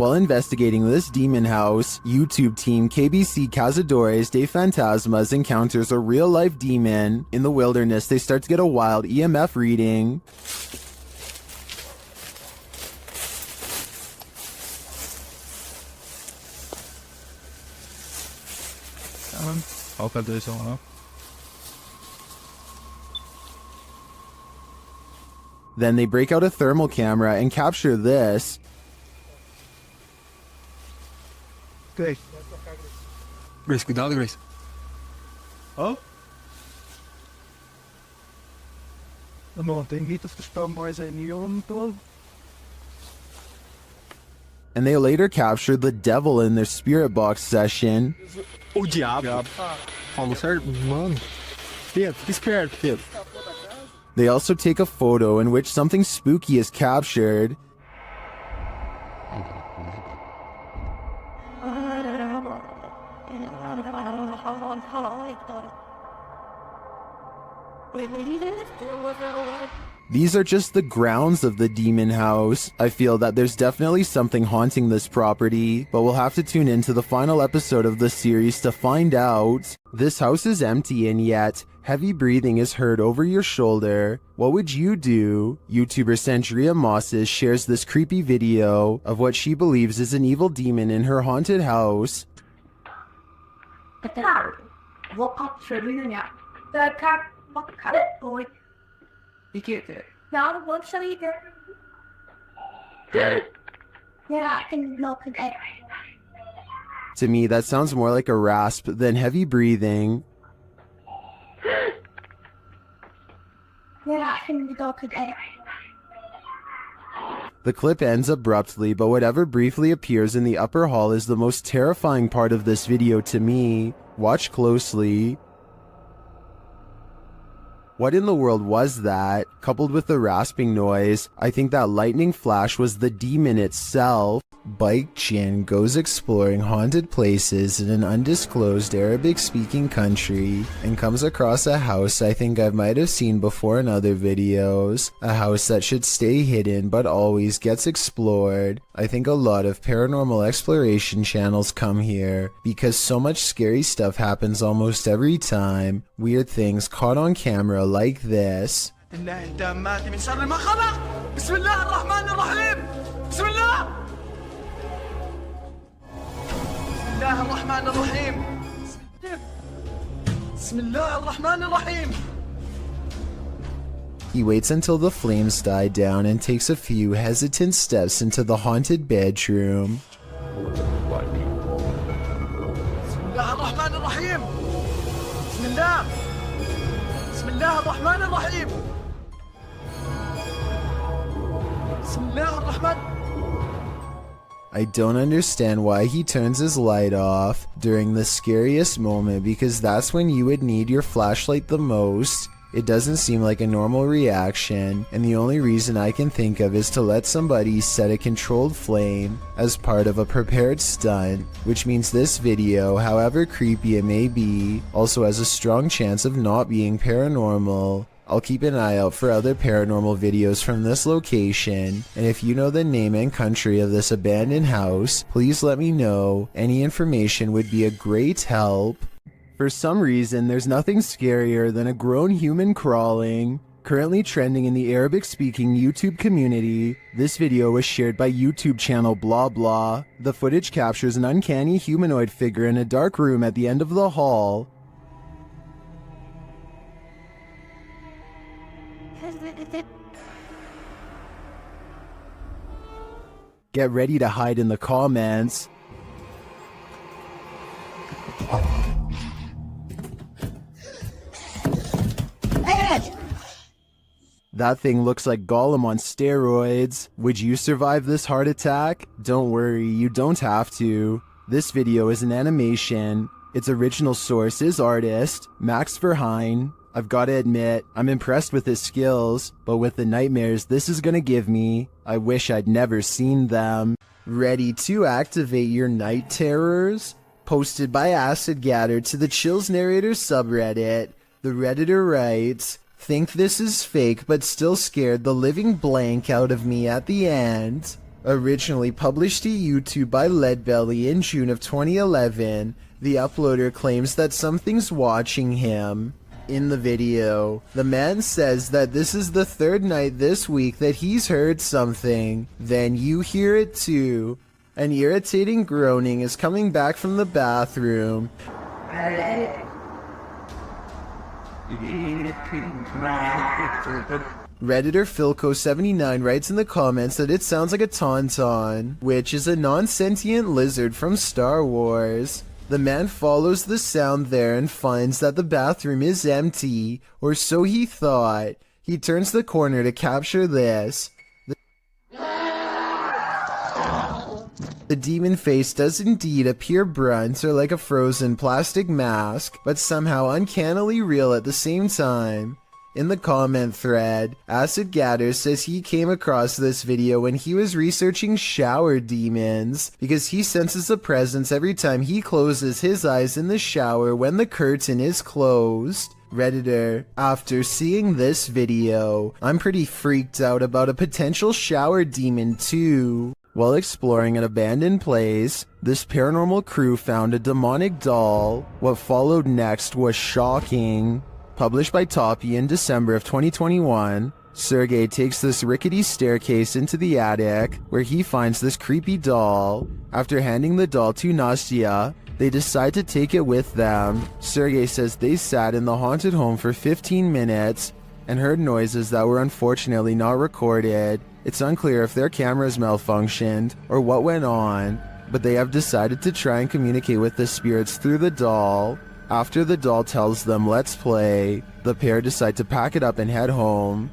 While investigating this demon house, YouTube team KBC Cazadores de Fantasmas encounters a real-life demon. In the wilderness, they start to get a wild EMF reading. Then they break out a thermal camera and capture this. Grace, cuidado, Grace. Oh? Dan denk ik dat verstaan bij zijn nieuwe tool. And they later captured the devil in their spirit box session. O diabo. Falou certo? Mano. Pedro, fica esperto, Pedro. They also take a photo in which something spooky is captured. These are just the grounds of the demon house. I feel that there's definitely something haunting this property, but we'll have to tune into the final episode of the series to find out. This house is empty and yet heavy breathing is heard over your shoulder. What would you do? YouTuber Sandria Mosses shares this creepy video of what she believes is an evil demon in her haunted house. To me, that sounds more like a rasp than heavy breathing. The clip ends abruptly, but whatever briefly appears in the upper hall is the most terrifying part of this video to me. Watch closely. What in the world was that? Coupled with the rasping noise, I think that lightning flash was the demon itself. Bike Jin goes exploring haunted places in an undisclosed Arabic-speaking country and comes across a house I think I might have seen before in other videos. A house that should stay hidden but always gets explored. I think a lot of paranormal exploration channels come here because so much scary stuff happens almost every time. Weird things caught on camera like this. He waits until the flames die down and takes a few hesitant steps into the haunted bedroom. I don't understand why he turns his light off during the scariest moment, because that's when you would need your flashlight the most. It doesn't seem like a normal reaction, and the only reason I can think of is to let somebody set a controlled flame as part of a prepared stunt, which means this video, however creepy it may be, also has a strong chance of not being paranormal. I'll keep an eye out for other paranormal videos from this location, and if you know the name and country of this abandoned house, please let me know. Any information would be a great help. For some reason, there's nothing scarier than a grown human crawling. Currently trending in the Arabic-speaking YouTube community, this video was shared by YouTube channel Blah Blah. The footage captures an uncanny humanoid figure in a dark room at the end of the hall. Get ready to hide in the comments. That thing looks like Gollum on steroids. Would you survive this heart attack? Don't worry, you don't have to. This video is an animation. Its original source is artist Max Verheyen. I've gotta admit, I'm impressed with his skills, but with the nightmares this is gonna give me, I wish I'd never seen them. Ready to activate your night terrors? Posted by Acid Gather to the Chills Narrator subreddit, the Redditor writes, "Think this is fake but still scared the living blank out of me at the end." Originally published to YouTube by Leadbelly in June of 2011, the uploader claims that something's watching him. In the video, the man says that this is the third night this week that he's heard something. Then you hear it too. An irritating groaning is coming back from the bathroom. Redditor Philco79 writes in the comments that it sounds like a tauntaun, which is a non-sentient lizard from Star Wars. The man follows the sound there and finds that the bathroom is empty, or so he thought. He turns the corner to capture this. The demon face does indeed appear brunt or like a frozen plastic mask, but somehow uncannily real at the same time. In the comment thread, Acid Gatter says he came across this video when he was researching shower demons, because he senses a presence every time he closes his eyes in the shower when the curtain is closed. Redditor, after seeing this video, I'm pretty freaked out about a potential shower demon too. While exploring an abandoned place, this paranormal crew found a demonic doll. What followed next was shocking. Published by Toppy in December of 2021, Sergey takes this rickety staircase into the attic, where he finds this creepy doll. After handing the doll to Nastya, they decide to take it with them. Sergey says they sat in the haunted home for 15 minutes and heard noises that were unfortunately not recorded. It's unclear if their cameras malfunctioned or what went on, but they have decided to try and communicate with the spirits through the doll. After the doll tells them let's play, the pair decide to pack it up and head home.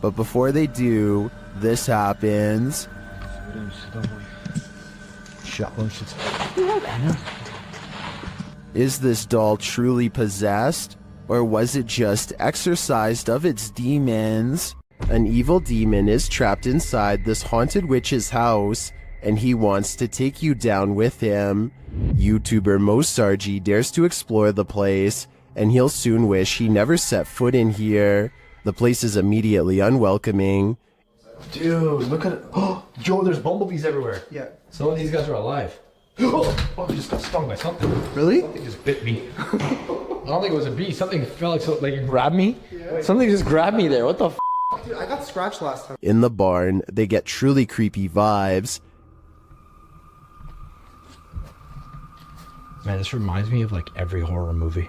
But before they do, this happens. Is this doll truly possessed? Or was it just exorcised of its demons? An evil demon is trapped inside this haunted witch's house, and he wants to take you down with him. YouTuber Mosargi dares to explore the place, and he'll soon wish he never set foot in here. The place is immediately unwelcoming. Dude, look at it. Oh, Joe, there's bumblebees everywhere. Yeah. Some of these guys are alive. Oh, I just got stung by something. Really? Something just bit me. I don't think it was a bee. Something felt like it grabbed me. Yeah. Something just grabbed me there. What the f? Dude, I got scratched last time. In the barn, they get truly creepy vibes. Man, this reminds me of like every horror movie.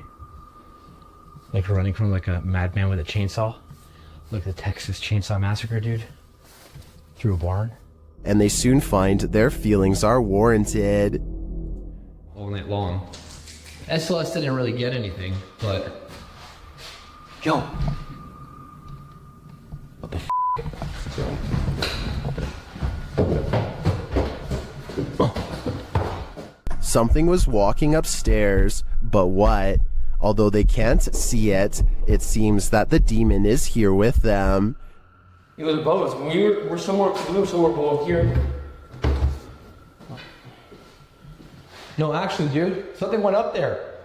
Like running from like a madman with a chainsaw. Like the Texas Chainsaw Massacre, dude. Through a barn. And they soon find their feelings are warranted. All night long. SLS didn't really get anything, but... Yo! What the f***? Something was walking upstairs, but what? Although they can't see it, it seems that the demon is here with them. He was above us. We were somewhere below here. No, actually, dude, something went up there.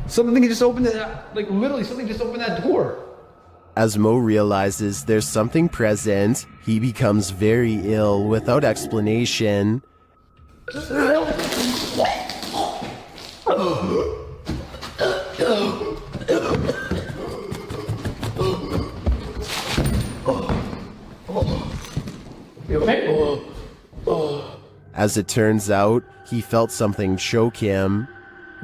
Something just opened it, like literally something just opened that door. As Mo realizes there's something present, he becomes very ill without explanation. You okay? As it turns out, he felt something choke him.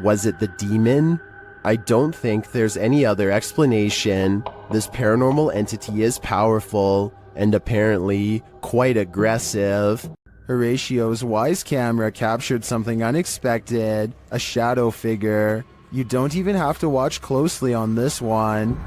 Was it the demon? I don't think there's any other explanation. This paranormal entity is powerful and apparently quite aggressive. Horatio's wise camera captured something unexpected, a shadow figure. You don't even have to watch closely on this one.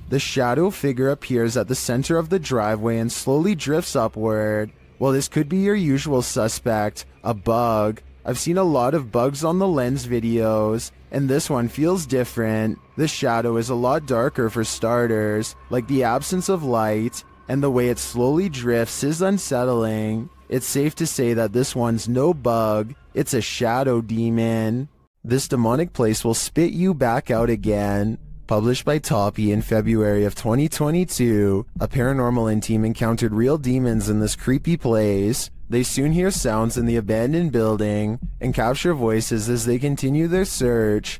The shadow figure appears at the center of the driveway and slowly drifts upward. Well, this could be your usual suspect, a bug. I've seen a lot of bugs on the lens videos, and this one feels different. The shadow is a lot darker for starters, like the absence of light, and the way it slowly drifts is unsettling. It's safe to say that this one's no bug, It's a shadow demon. This demonic place will spit you back out again. Published by Toppy in February of 2022, a paranormal team encountered real demons in this creepy place. They soon hear sounds in the abandoned building and capture voices as they continue their search.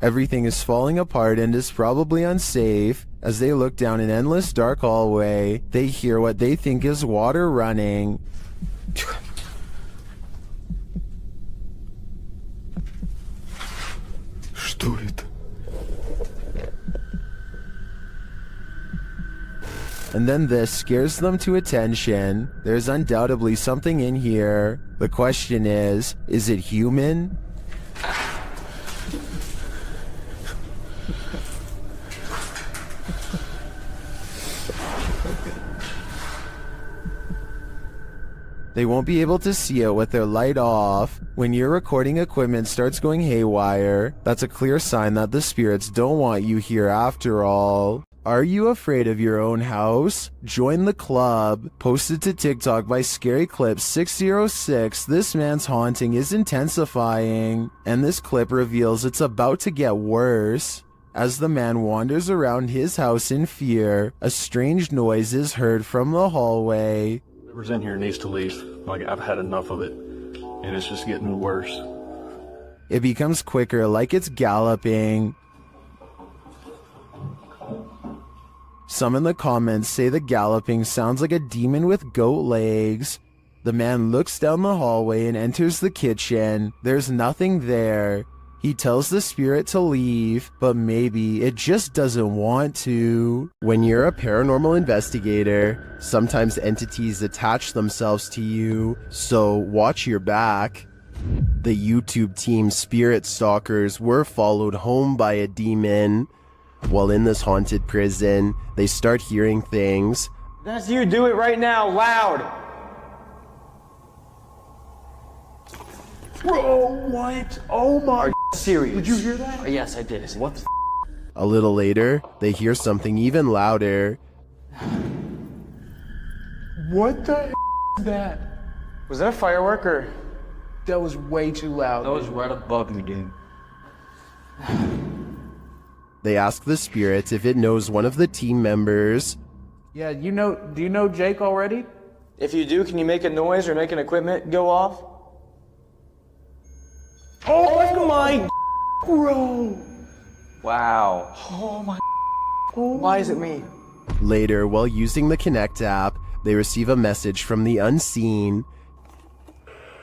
Everything is falling apart and is probably unsafe. As they look down an endless dark hallway, they hear what they think is water running. Что это? And then this scares them to attention. There's undoubtedly something in here. The question is it human? They won't be able to see it with their light off. When your recording equipment starts going haywire, that's a clear sign that the spirits don't want you here after all. Are you afraid of your own house? Join the club. Posted to TikTok by Scary Clip 606, this man's haunting is intensifying, and this clip reveals it's about to get worse. As the man wanders around his house in fear, a strange noise is heard from the hallway. Whoever's in here needs to leave. Like, I've had enough of it, and it's just getting worse. It becomes quicker, like it's galloping. Some in the comments say the galloping sounds like a demon with goat legs. The man looks down the hallway and enters the kitchen. There's nothing there. He tells the spirit to leave, but maybe it just doesn't want to. When you're a paranormal investigator, sometimes entities attach themselves to you, so watch your back. The YouTube team Spirit Stalkers were followed home by a demon. While in this haunted prison, they start hearing things. That's you. Do it right now, loud. Bro, what? Oh my. Serious. Did you hear that? Yes, I did. What the A little later, they hear something even louder. What the is that? Was that a firework or? That was way too loud. That was right above me, dude. They ask the spirit if it knows one of the team members. Yeah, do you know Jake already? If you do, can you make a noise or make an equipment go off? Oh my bro. Wow. Oh my. Why is it me? Later, while using the Connect app, they receive a message from the unseen.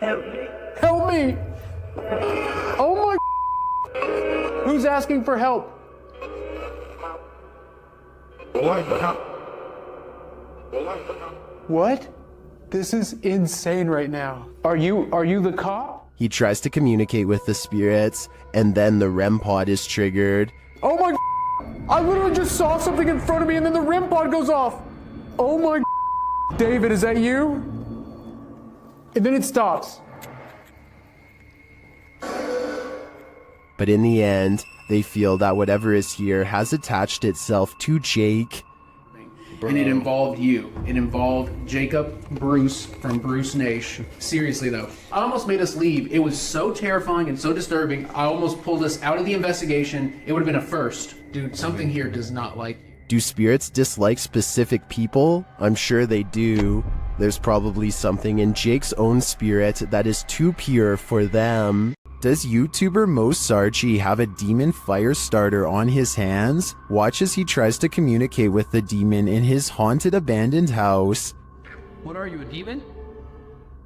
Help me! Oh my. Who's asking for help? What? This is insane right now. Are you the cop? He tries to communicate with the spirits, and then the REM pod is triggered. Oh my. I literally just saw something in front of me and then the REM pod goes off. Oh my. David, is that you? And then it stops. But in the end, they feel that whatever is here has attached itself to Jake. And it involved you. It involved Jacob Bruce from Bruce Nash. Seriously though, I almost made us leave. It was so terrifying and so disturbing. I almost pulled us out of the investigation. It would have been a first. Dude, something here does not like you. Do spirits dislike specific people? I'm sure they do. There's probably something in Jake's own spirit that is too pure for them. Does YouTuber Mo Sarchi have a demon fire starter on his hands? Watch as he tries to communicate with the demon in his haunted abandoned house. What are you, a demon?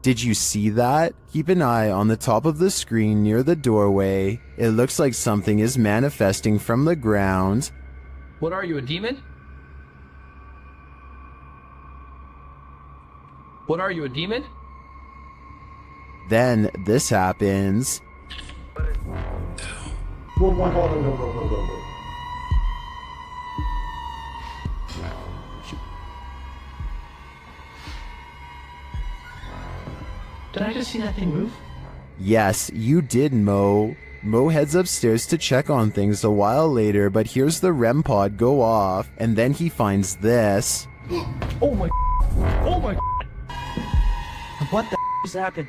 Did you see that? Keep an eye on the top of the screen near the doorway. It looks like something is manifesting from the ground. What are you, a demon? What are you, a demon? Then this happens. Did I just see that thing move? Yes, you did, Mo. Mo heads upstairs to check on things a while later, but hears the REM pod go off, and then he finds this. Oh my Oh my. What the is happening?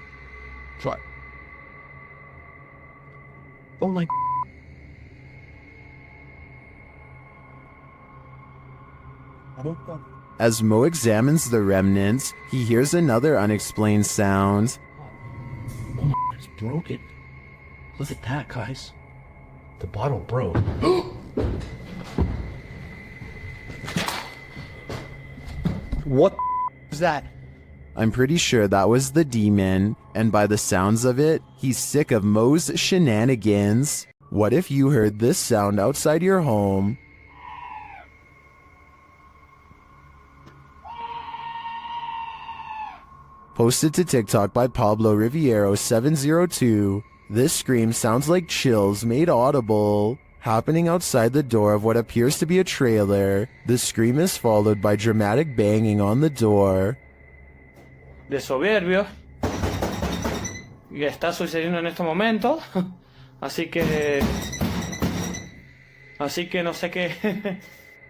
What? Oh my. As Mo examines the remnants, he hears another unexplained sound. Oh my, it's broken. Look at that, guys. The bottle broke. What is that? I'm pretty sure that was the demon, and by the sounds of it, he's sick of Mo's shenanigans. What if you heard this sound outside your home? Posted to TikTok by Pablo Riviero 702, this scream sounds like chills made audible. Happening outside the door of what appears to be a trailer, the scream is followed by dramatic banging on the door. De soberbio. Y está sucediendo en este momento. Así que no sé qué.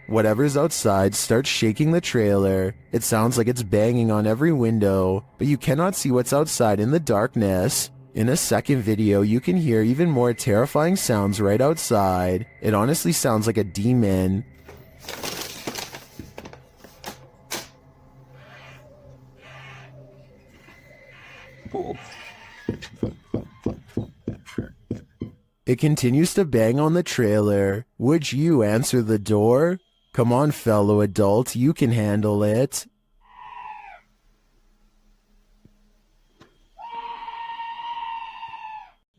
Whatever's outside starts shaking the trailer. It sounds like it's banging on every window, but you cannot see what's outside in the darkness. In a second video, you can hear even more terrifying sounds right outside. It honestly sounds like a demon. It continues to bang on the trailer. Would you answer the door? Come on, fellow adult, you can handle it.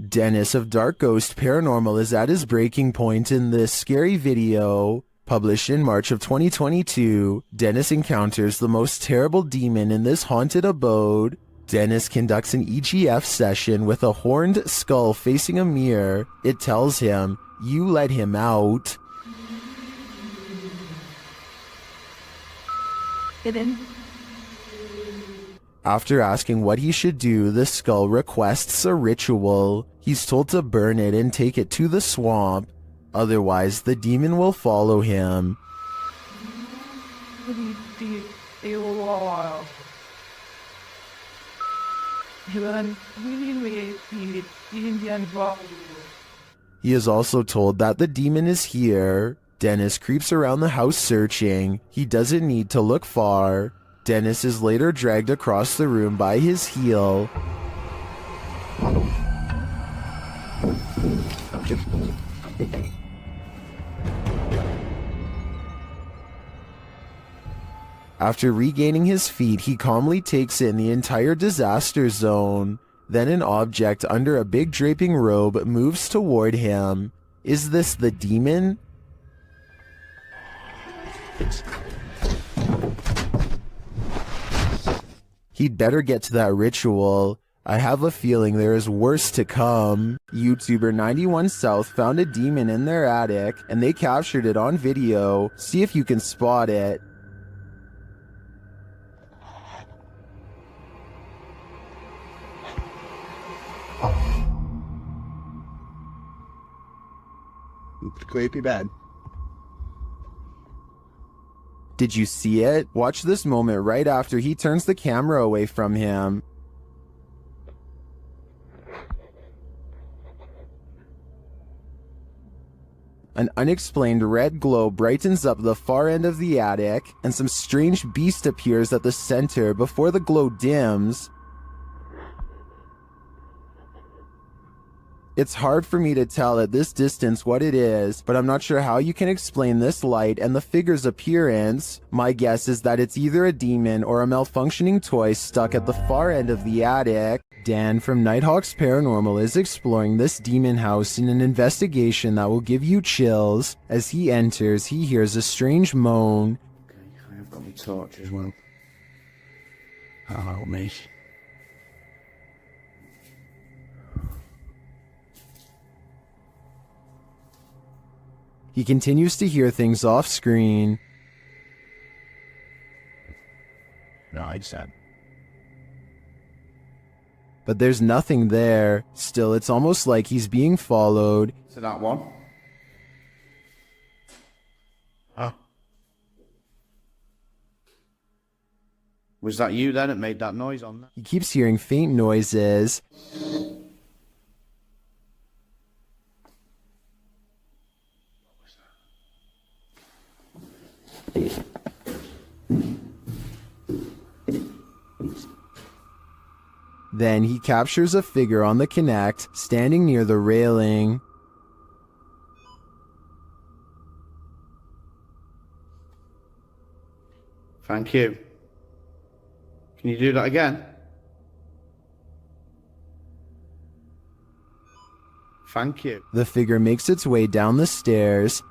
Dennis of Dark Ghost Paranormal is at his breaking point in this scary video. Published in March of 2022, Dennis encounters the most terrible demon in this haunted abode. Dennis conducts an EGF session with a horned skull facing a mirror. It tells him, "You let him out." After asking what he should do, the skull requests a ritual. He's told to burn it and take it to the swamp. Otherwise, the demon will follow him. He is also told that the demon is here. Dennis creeps around the house searching. He doesn't need to look far. Dennis is later dragged across the room by his heel. After regaining his feet, he calmly takes in the entire disaster zone. Then an object under a big draping robe moves toward him. Is this the demon? He'd better get to that ritual. I have a feeling there is worse to come. YouTuber 91 South found a demon in their attic, and they captured it on video. See if you can spot it. Creepy bad. Did you see it? Watch this moment right after he turns the camera away from him. An unexplained red glow brightens up the far end of the attic, and some strange beast appears at the center before the glow dims. It's hard for me to tell at this distance what it is, but I'm not sure how you can explain this light and the figure's appearance. My guess is that it's either a demon or a malfunctioning toy stuck at the far end of the attic. Dan from Nighthawks Paranormal is exploring this demon house in an investigation that will give you chills. As he enters, he hears a strange moan. Okay, I have got my torch as well. That'll help me. He continues to hear things off screen. No, it's sad. But there's nothing there. Still, it's almost like he's being followed. So that one. Oh. Was that you then that made that noise on there? He keeps hearing faint noises. Then he captures a figure on the Kinect, standing near the railing. Thank you. Can you do that again? Thank you. The figure makes its way down the stairs.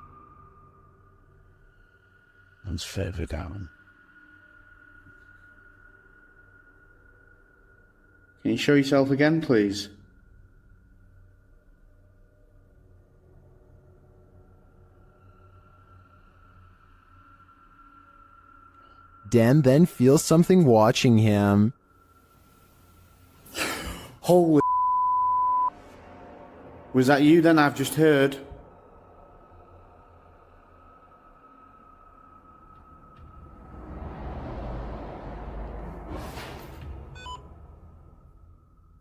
And further down. Can you show yourself again, please? Dan then feels something watching him. Holy. Was that you then I've just heard?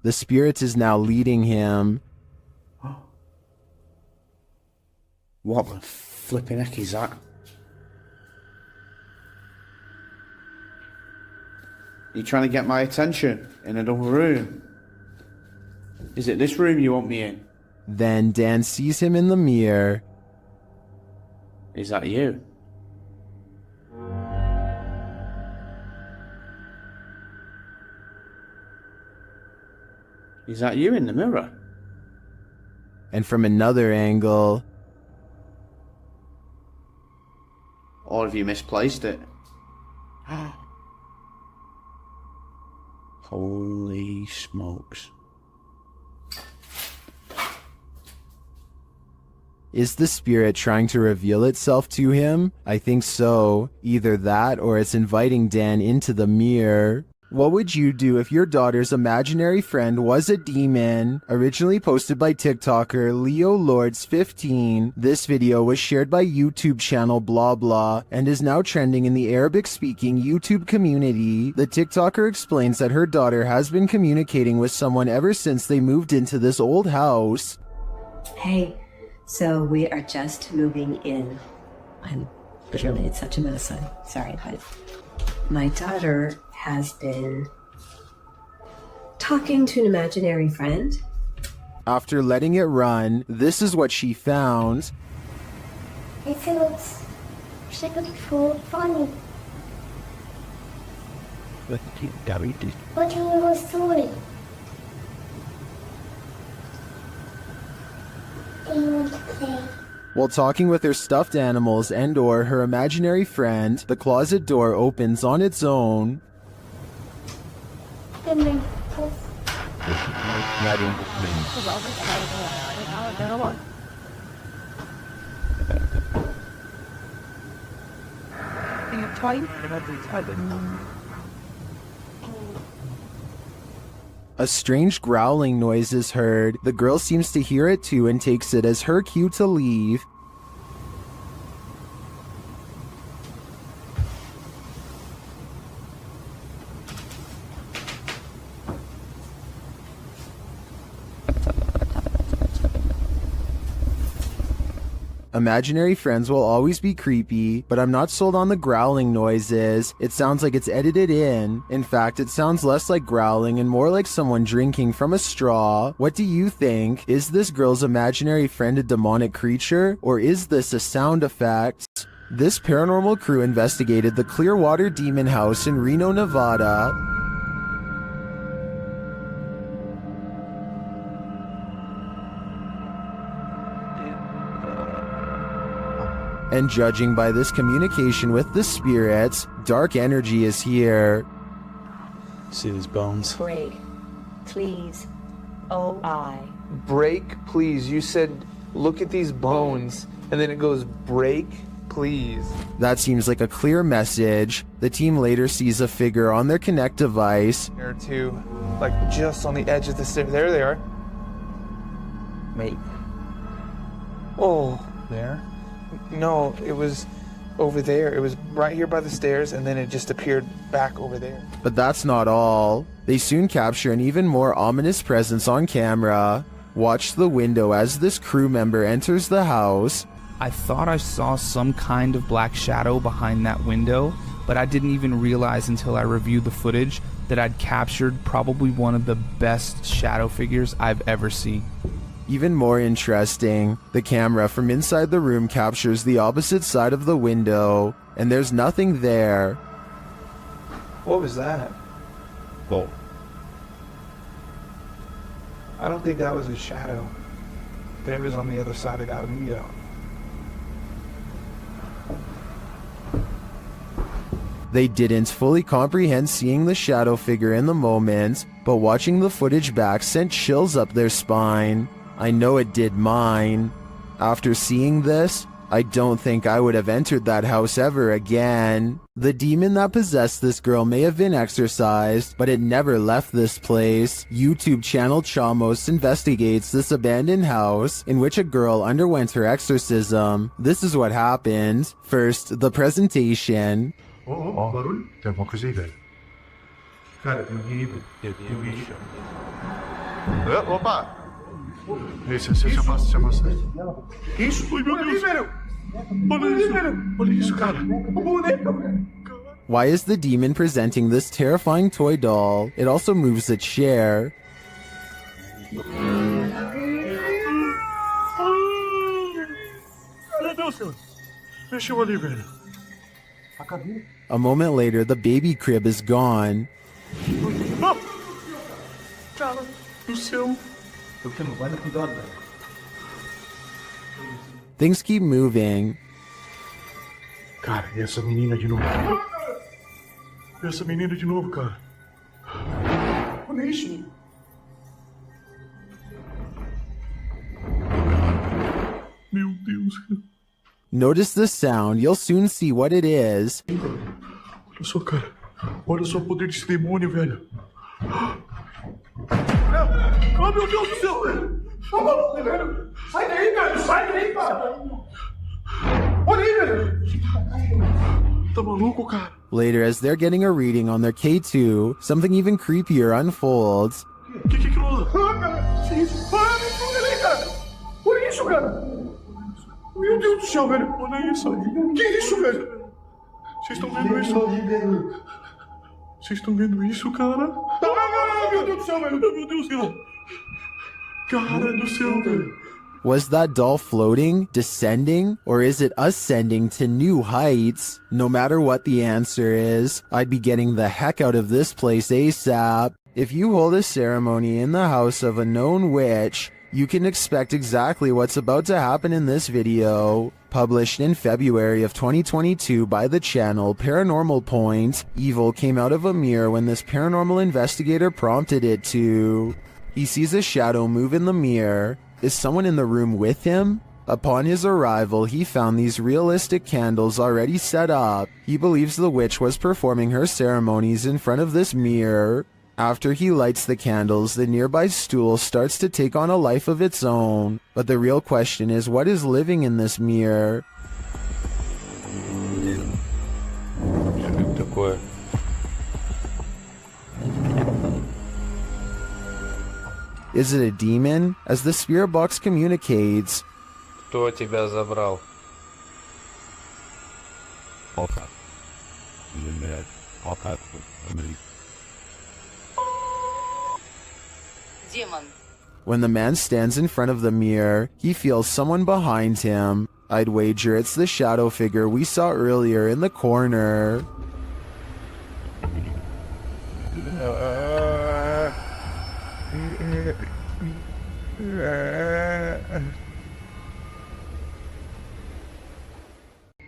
The spirit is now leading him. What the flipping heck is that? You trying to get my attention in another room? Is it this room you want me in? Then Dan sees him in the mirror. Is that you? Is that you in the mirror? And from another angle, Or have you misplaced it? Holy smokes. is the spirit trying to reveal itself to him? I think so. Either that or it's inviting Dan into the mirror. What would you do if your daughter's imaginary friend was a demon? Originally posted by TikToker Leo Lords 15. This video was shared by YouTube channel blah blah and is now trending in the Arabic-speaking YouTube community. The TikToker explains that her daughter has been communicating with someone ever since they moved into this old house. Hey, so we are just moving in. I'm literally, it's such a mess. I'm sorry, but my daughter has been talking to an imaginary friend. After letting it run, this is what she found. It feels so funny. What do you want story? Do you want to play? While talking with her stuffed animals and or her imaginary friend, the closet door opens on its own. A strange growling noise is heard. The girl seems to hear it too and takes it as her cue to leave. Imaginary friends will always be creepy, but I'm not sold on the growling noises. It sounds like it's edited in. In fact, it sounds less like growling and more like someone drinking from a straw. What do you think? Is this girl's imaginary friend a demonic creature, or is this a sound effect? This paranormal crew investigated the Clearwater Demon House in Reno, Nevada. And judging by this communication with the spirits, dark energy is here. See these bones? Break, please. O-I. Break, please. You said, look at these bones. And then it goes, break, please. That seems like a clear message. The team later sees a figure on their Kinect device. Or two, like just on the edge of the stair. There they are. Wait. Oh. There? No, it was over there. It was right here by the stairs, and then it just appeared back over there. But that's not all. They soon capture an even more ominous presence on camera. Watch the window as this crew member enters the house. I thought I saw some kind of black shadow behind that window, but I didn't even realize until I reviewed the footage that I'd captured probably one of the best shadow figures I've ever seen. Even more interesting, the camera from inside the room captures the opposite side of the window, and there's nothing there. What was that? Well, I don't think that was a shadow. That was on the other side of that window. They didn't fully comprehend seeing the shadow figure in the moment, but watching the footage back sent chills up their spine. I know it did mine. After seeing this, I don't think I would have entered that house ever again. The demon that possessed this girl may have been exorcised, but it never left this place. YouTube channel Chamos investigates this abandoned house in which a girl underwent her exorcism. This is what happened. First, the presentation. Barulho? Tem alguma coisa aí, velho? Cara, tem alguém aí, velho. Tem alguém aí. Opa! Se afasta. Que isso? Oi, meu Deus! Olha isso, cara! Why is the demon presenting this terrifying toy doll? It also moves a chair. Meu Deus, senhor! Mexeu ali, velho. A moment later, the baby crib is gone. Cara do céu! Things keep moving. Cara, e essa menina de novo? Essa menina de novo, cara. Olha isso. Meu Deus. Notice the sound. You'll soon see what it is. Olha só, cara. Olha só o poder desse demônio, velho. Oh, meu Deus do céu, velho. Velho. Sai daí, velho. Sai daí, cara. Olha aí, velho. Tá maluco, cara? Later, as they're getting a reading on their K2, something even creepier unfolds. Que aquilo? Ah, cara. Que isso? Ah, me ajuda aí, cara. Olha isso, cara. Meu Deus do céu, velho. Olha isso. Que isso, velho? Vocês estão vendo isso? Vocês estão vendo isso, cara? Ah, meu Deus do céu, velho. Meu Deus do céu. Cara do céu, velho. Was that doll floating, descending, or is it ascending to new heights? No matter what the answer is, I'd be getting the heck out of this place ASAP. If you hold a ceremony in the house of a known witch, you can expect exactly what's about to happen in this video. Published in February of 2022 by the channel Paranormal Point, evil came out of a mirror when this paranormal investigator prompted it to. He sees a shadow move in the mirror. Is someone in the room with him? Upon his arrival, he found these realistic candles already set up. He believes the witch was performing her ceremonies in front of this mirror. After he lights the candles, the nearby stool starts to take on a life of its own. But the real question is, what is living in this mirror? Is it a demon? As the spirit box communicates, Кто тебя забрал? Демон. when the man stands in front of the mirror, he feels someone behind him. I'd wager it's the shadow figure we saw earlier in the corner.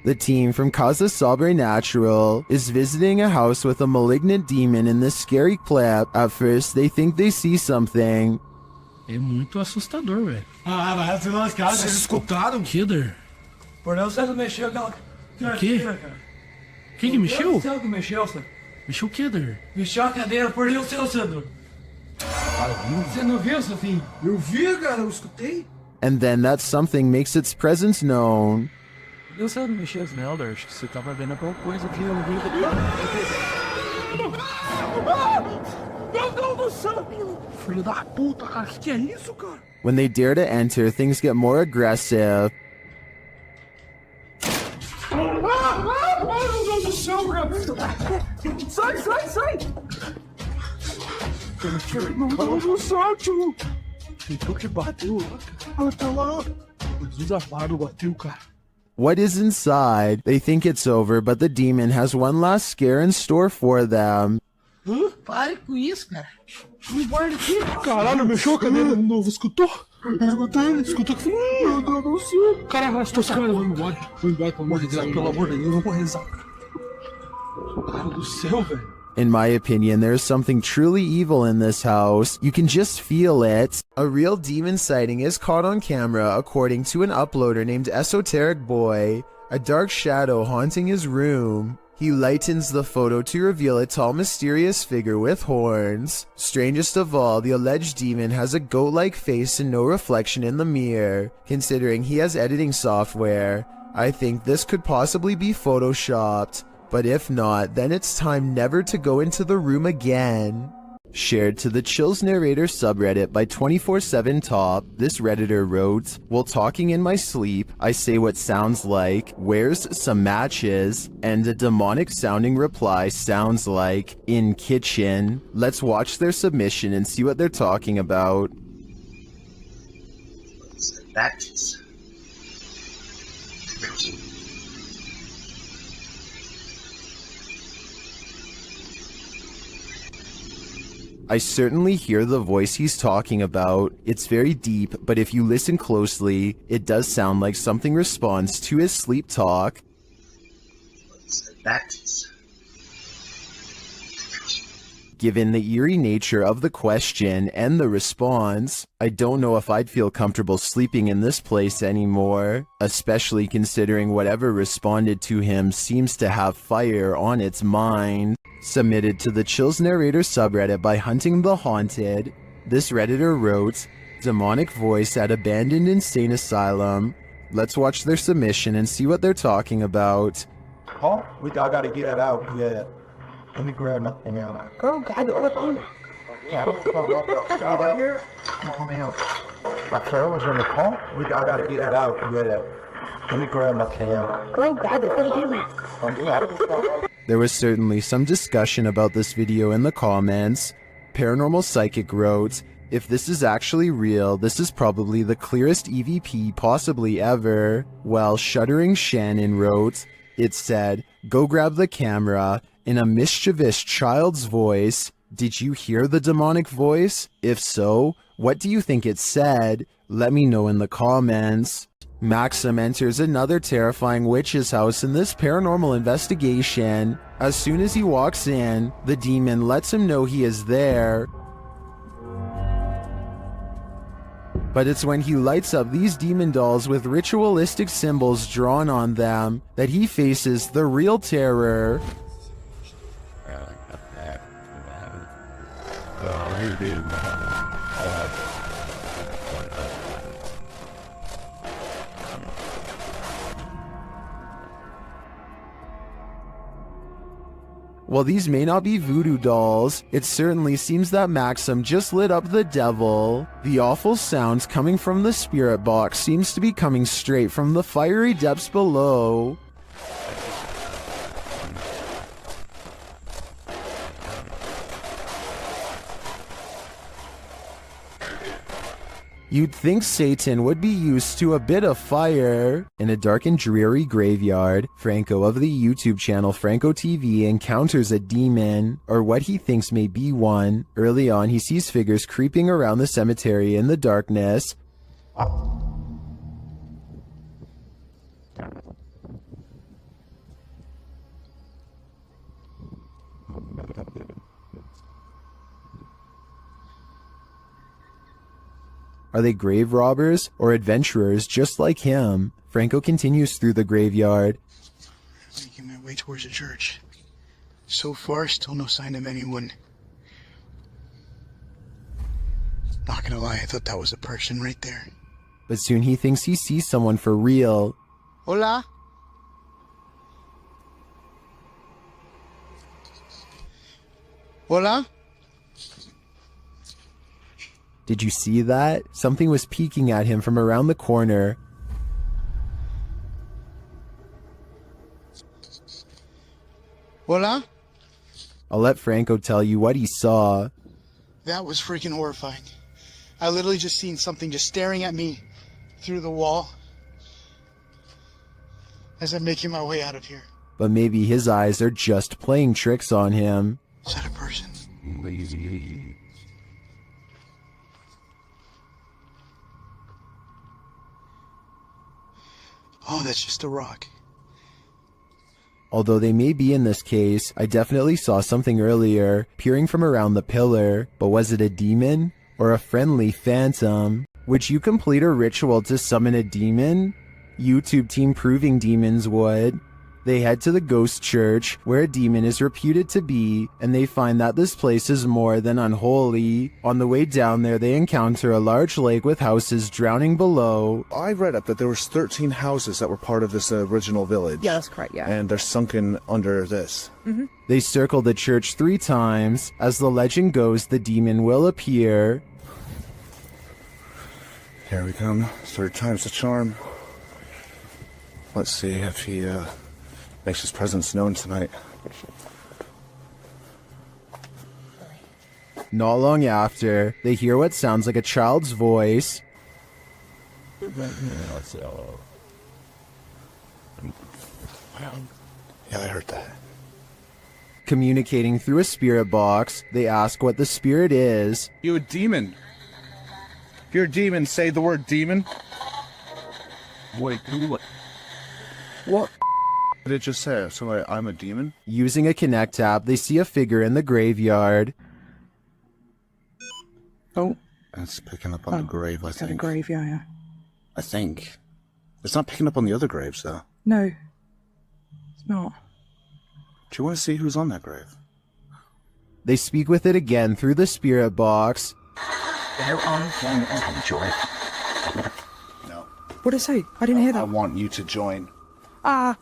The team from Casa Sobrenatural is visiting a house with a malignant demon in this scary clip. At first, they think they see something. É muito assustador, velho. Ah, vai se lascar. Vocês escutaram? Killer. Por não sei que mexeu aquela... O quê? Quem que mexeu? Não sei o que mexeu, senhor. Mexeu o quê, Der? Mexeu a cadeira, por Deus, seu senhor. Você não viu, Sofim? Eu vi, cara, eu escutei. And then that something makes its presence known. Eu só mexi as Nelders. Você tava vendo alguma coisa aqui no vídeo. Meu Deus do céu! Filho da puta, cara. Que é isso, cara? When they dare to enter, things get more aggressive. Meu Deus do céu, cara! Sai, sai, sai! Meu Deus do céu, tio! Então que bateu lá, cara. Tá lá. O desafado bateu, cara. What is inside? They think it's over, but the demon has one last scare in store for them. Hã? Pare com isso, cara. Me guarda aqui. Caralho, mexeu a cadeira de novo. Escutou? Escutou que meu Deus do céu. Caralho, estou sacando. Vou embora, pelo amor de Deus. Pelo amor de Deus, eu vou rezar. Cara do céu, velho. In my opinion, there's something truly evil in this house. You can just feel it. A real demon sighting is caught on camera according to an uploader named Esoteric Boy. A dark shadow haunting his room. He lightens the photo to reveal a tall, mysterious figure with horns. Strangest of all, the alleged demon has a goat-like face and no reflection in the mirror. Considering he has editing software, I think this could possibly be photoshopped. But if not, then it's time never to go into the room again. Shared to the Chills Narrator subreddit by 24/7 Top, this Redditor wrote, "While talking in my sleep, I say what sounds like, 'Where's some matches?' And a demonic sounding reply sounds like, 'In kitchen.' Let's watch their submission and see what they're talking about." Matches. I certainly hear the voice he's talking about. It's very deep, but if you listen closely, it does sound like something responds to his sleep talk. Matches. Given the eerie nature of the question and the response, I don't know if I'd feel comfortable sleeping in this place anymore, especially considering whatever responded to him seems to have fire on its mind. Submitted to the Chills Narrator subreddit by Hunting the Haunted, this Redditor wrote, "Demonic voice at abandoned insane asylum." Let's watch their submission and see what they're talking about. Oh, I gotta get it out. Yeah. Let me grab nothing out. Oh, God, yeah, over here. Come out. My trail was in the car. I gotta get it out. Yeah. Let me grab nothing out. Oh, God, There was certainly some discussion about this video in the comments. Paranormal Psychic wrote, "If this is actually real, this is probably the clearest EVP possibly ever." While Shuddering Shannon wrote, it said, "Go grab the camera," in a mischievous child's voice. Did you hear the demonic voice? If so, what do you think it said? Let me know in the comments. Maxim enters another terrifying witch's house in this paranormal investigation. As soon as he walks in, the demon lets him know he is there. But it's when he lights up these demon dolls with ritualistic symbols drawn on them that he faces the real terror. While these may not be voodoo dolls, it certainly seems that Maxim just lit up the devil. The awful sounds coming from the spirit box seems to be coming straight from the fiery depths below. You'd think Satan would be used to a bit of fire. In a dark and dreary graveyard, Franco of the YouTube channel Franco TV encounters a demon, or what he thinks may be one. Early on, he sees figures creeping around the cemetery in the darkness. Are they grave robbers or adventurers just like him? Franco continues through the graveyard. Making my way towards the church. So far, still no sign of anyone. Not gonna lie, I thought that was a person right there. But soon he thinks he sees someone for real. Hola? Hola? Did you see that? Something was peeking at him from around the corner. Hola? I'll let Franco tell you what he saw. That was freaking horrifying. I literally just seen something just staring at me through the wall as I'm making my way out of here. But maybe his eyes are just playing tricks on him. Is that a person? Oh, that's just a rock. Although they may be in this case, I definitely saw something earlier, peering from around the pillar. But was it a demon? Or a friendly phantom? Would you complete a ritual to summon a demon? YouTube team Proving Demons would. They head to the ghost church, where a demon is reputed to be, and they find that this place is more than unholy. On the way down there, they encounter a large lake with houses drowning below. I read up that there was 13 houses that were part of this original village. Yeah, that's correct, yeah. And they're sunken under this. Mm-hmm. They circle the church 3 times. As the legend goes, the demon will appear. Here we come. 3rd time's the charm. Let's see if he makes his presence known tonight. Not long after, they hear what sounds like a child's voice. Yeah, I heard that. Communicating through a spirit box, they ask what the spirit is. You a demon? If you're a demon, say the word demon. Wait, what? What did it just say? So I'm a demon? Using a Connect app, they see a figure in the graveyard. Oh. It's picking up on the grave, I think. It's at a grave, yeah. I think. It's not picking up on the other graves, though. No. It's not. Do you want to see who's on that grave? They speak with it again through the spirit box. No. What did it say? I didn't hear that. I want you to join. No.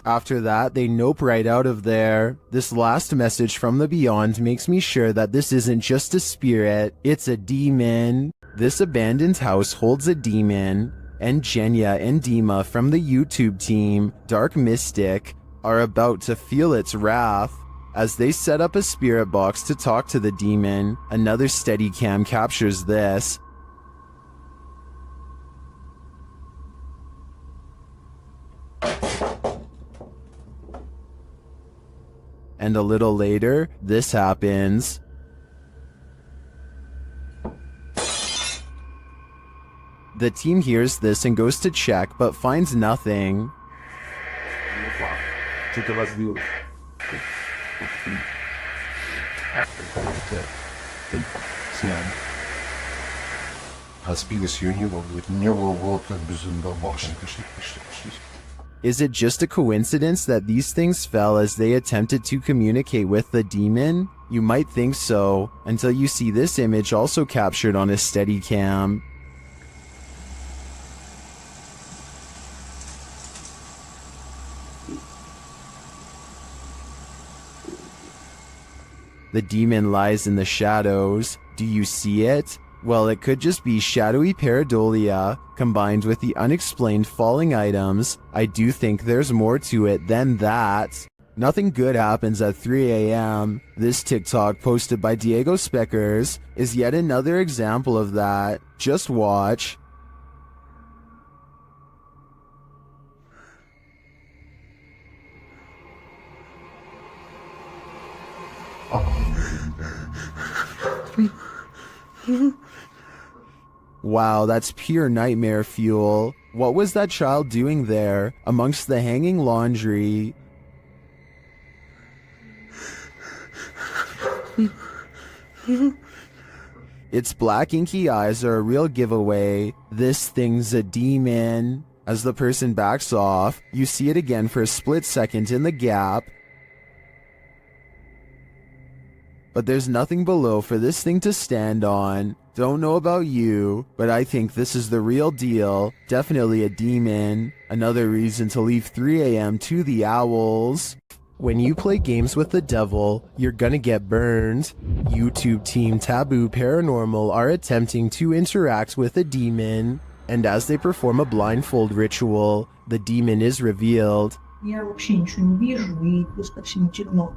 After that, they nope right out of there. This last message from the beyond makes me sure that this isn't just a spirit, it's a demon. This abandoned house holds a demon, and Jenya and Dima from the YouTube team, Dark Mystic, are about to feel its wrath. As they set up a spirit box to talk to the demon, another Steadicam captures this. And a little later, this happens. The team hears this and goes to check, but finds nothing. Is it just a coincidence that these things fell as they attempted to communicate with the demon? You might think so, until you see this image also captured on a Steadicam. The demon lies in the shadows. Do you see it? Well, it could just be shadowy pareidolia combined with the unexplained falling items. I do think there's more to it than that. Nothing good happens at 3 a.m. This TikTok posted by Diego Speckers is yet another example of that. Just watch. Wow, that's pure nightmare fuel. What was that child doing there, amongst the hanging laundry? Its black inky eyes are a real giveaway. This thing's a demon. As the person backs off, you see it again for a split second in the gap. But there's nothing below for this thing to stand on. Don't know about you, but I think this is the real deal. Definitely a demon. Another reason to leave 3 a.m. to the owls. When you play games with the devil, you're gonna get burned. YouTube team Taboo Paranormal are attempting to interact with a demon, and as they perform a blindfold ritual, the demon is revealed. Я вообще ничего не вижу и просто всем темно.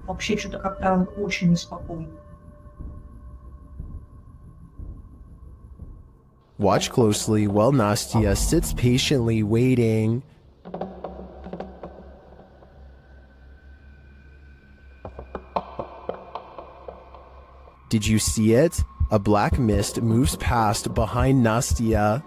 Вообще что-то как-то очень неспокойно. Watch closely while Nastia sits patiently waiting. Did you see it? A black mist moves past behind Nastia.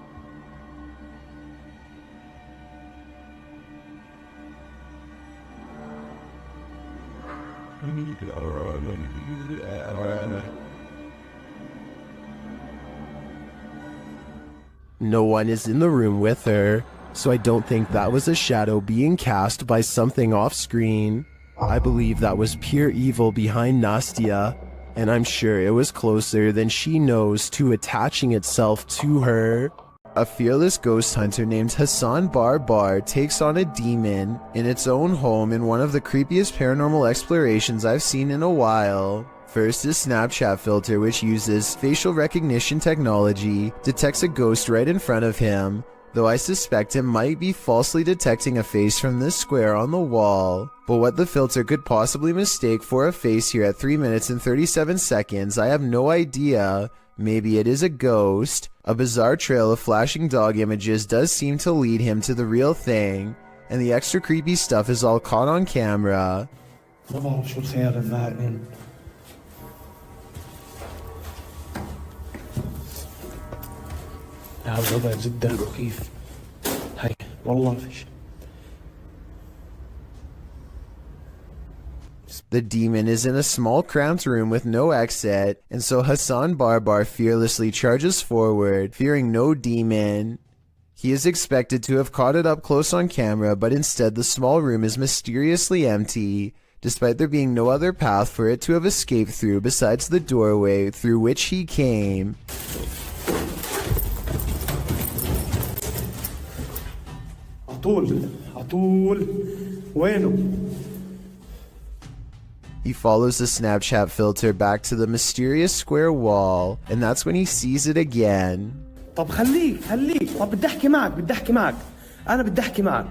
No one is in the room with her, so I don't think that was a shadow being cast by something off screen. I believe that was pure evil behind Nastia, and I'm sure it was closer than she knows to attaching itself to her. A fearless ghost hunter named Hassan Barbar takes on a demon in its own home in one of the creepiest paranormal explorations I've seen in a while. First, his Snapchat filter, which uses facial recognition technology, detects a ghost right in front of him, though I suspect it might be falsely detecting a face from this square on the wall. But what the filter could possibly mistake for a face here at 3 minutes and 37 seconds, I have no idea. Maybe it is a ghost. A bizarre trail of flashing dog images does seem to lead him to the real thing, and the extra creepy stuff is all caught on camera. الوضع جدا مخيف. هاي والله فيش. The demon is in a small cramped room with no exit, and so Hassan Barbar fearlessly charges forward, fearing no demon. He is expected to have caught it up close on camera, but instead the small room is mysteriously empty, despite there being no other path for it to have escaped through besides the doorway through which he came. عطول وينه؟ He follows the Snapchat filter back to the mysterious square wall, and that's when he sees it again. طب خليك طب بدي احكي معك انا بدي احكي معك.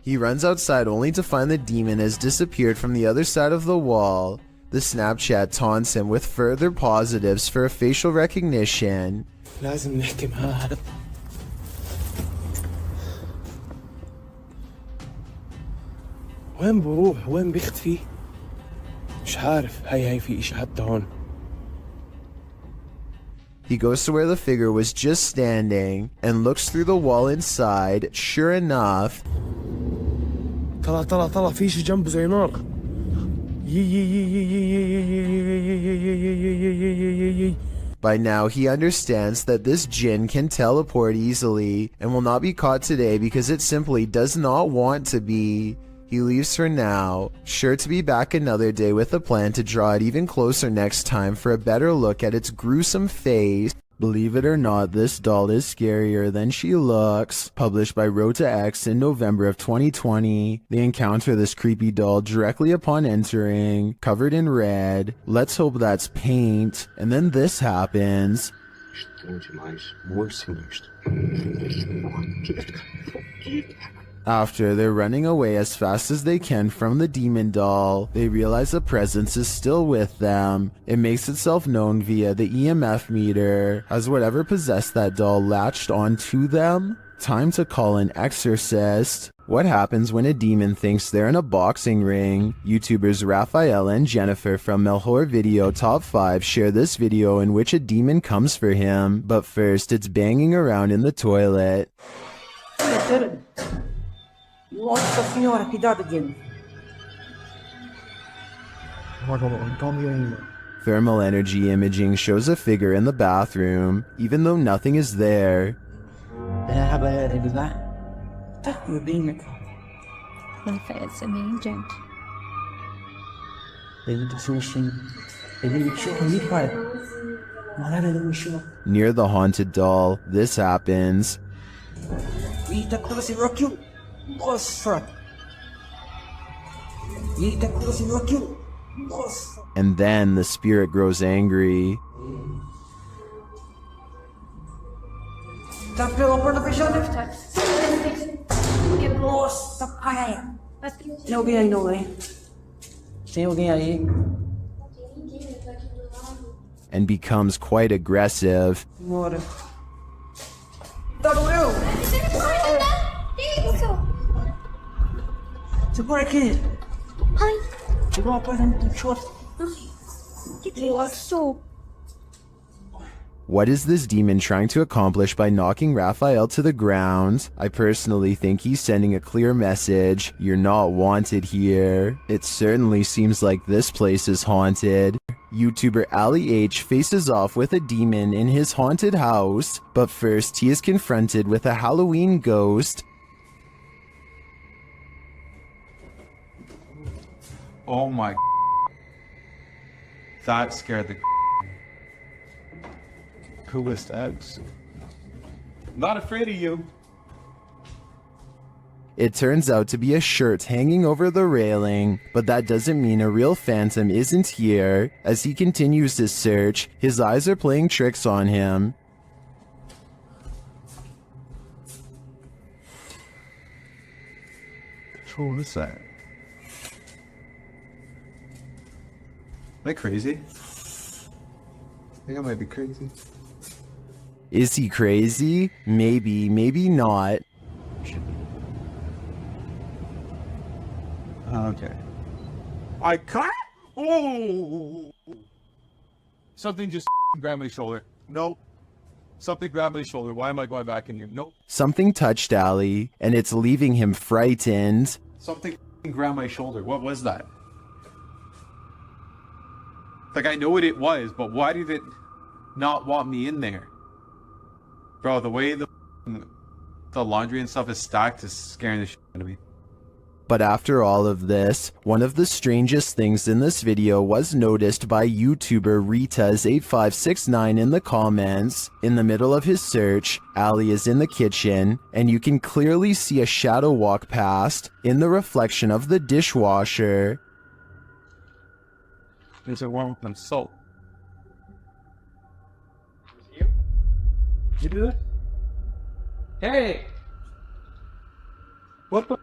He runs outside only to find the demon has disappeared from the other side of the wall. The Snapchat taunts him with further positives for a facial recognition. لازم نحكي معاه. وين بروح وين بيختفي مش عارف. هاي في إشي حتى هون. He goes to where the figure was just standing and looks through the wall inside. Sure enough, طلع في شي جنبه زي نار. By now, he understands that this jinn can teleport easily and will not be caught today because it simply does not want to be. He leaves for now, sure to be back another day with a plan to draw it even closer next time for a better look at its gruesome face. Believe it or not, this doll is scarier than she looks. Published by Rota X in November of 2020. They encounter this creepy doll directly upon entering, covered in red. Let's hope that's paint. And then this happens. After they're running away as fast as they can from the demon doll, they realize the presence is still with them. It makes itself known via the EMF meter. Has whatever possessed that doll latched onto them? Time to call an exorcist. What happens when a demon thinks they're in a boxing ring? YouTubers Raphael and Jennifer from Melhor Video Top 5 share this video in which a demon comes for him, but first it's banging around in the toilet. Nossa senhora, cuidado, Guilherme. Thermal energy imaging shows a figure in the bathroom, even though nothing is there. Near the haunted doll, this happens. And then the spirit grows angry. Tem alguém aí, não, velho? Tem alguém aí? And becomes quite aggressive. Bora. Tá doeu? Segura aqui. Ai. Segura uma coisa no short. Que osso. What is this demon trying to accomplish by knocking Raphael to the ground? I personally think he's sending a clear message. You're not wanted here. It certainly seems like this place is haunted. YouTuber Ali H faces off with a demon in his haunted house, but first he is confronted with a Halloween ghost. Oh my. That scared the coolest eggs. Not afraid of you. It turns out to be a shirt hanging over the railing, but that doesn't mean a real phantom isn't here. As he continues his search, his eyes are playing tricks on him. What is that? Am I crazy? I think I might be crazy. Is he crazy? Maybe, maybe not. Okay. I can't. Oh! Something just grabbed my shoulder. Nope. Something grabbed my shoulder. Why am I going back in here? Nope. Something touched Ali, and it's leaving him frightened. Something grabbed my shoulder. What was that? Like, I know what it was, but why did it not want me in there? Bro, the way the laundry and stuff is stacked is scaring the shit out of me. But after all of this, one of the strangest things in this video was noticed by YouTuber Ritas8569 in the comments. In the middle of his search, Ali is in the kitchen, and you can clearly see a shadow walk past in the reflection of the dishwasher. There's a one with some salt. You do it? Hey! What the?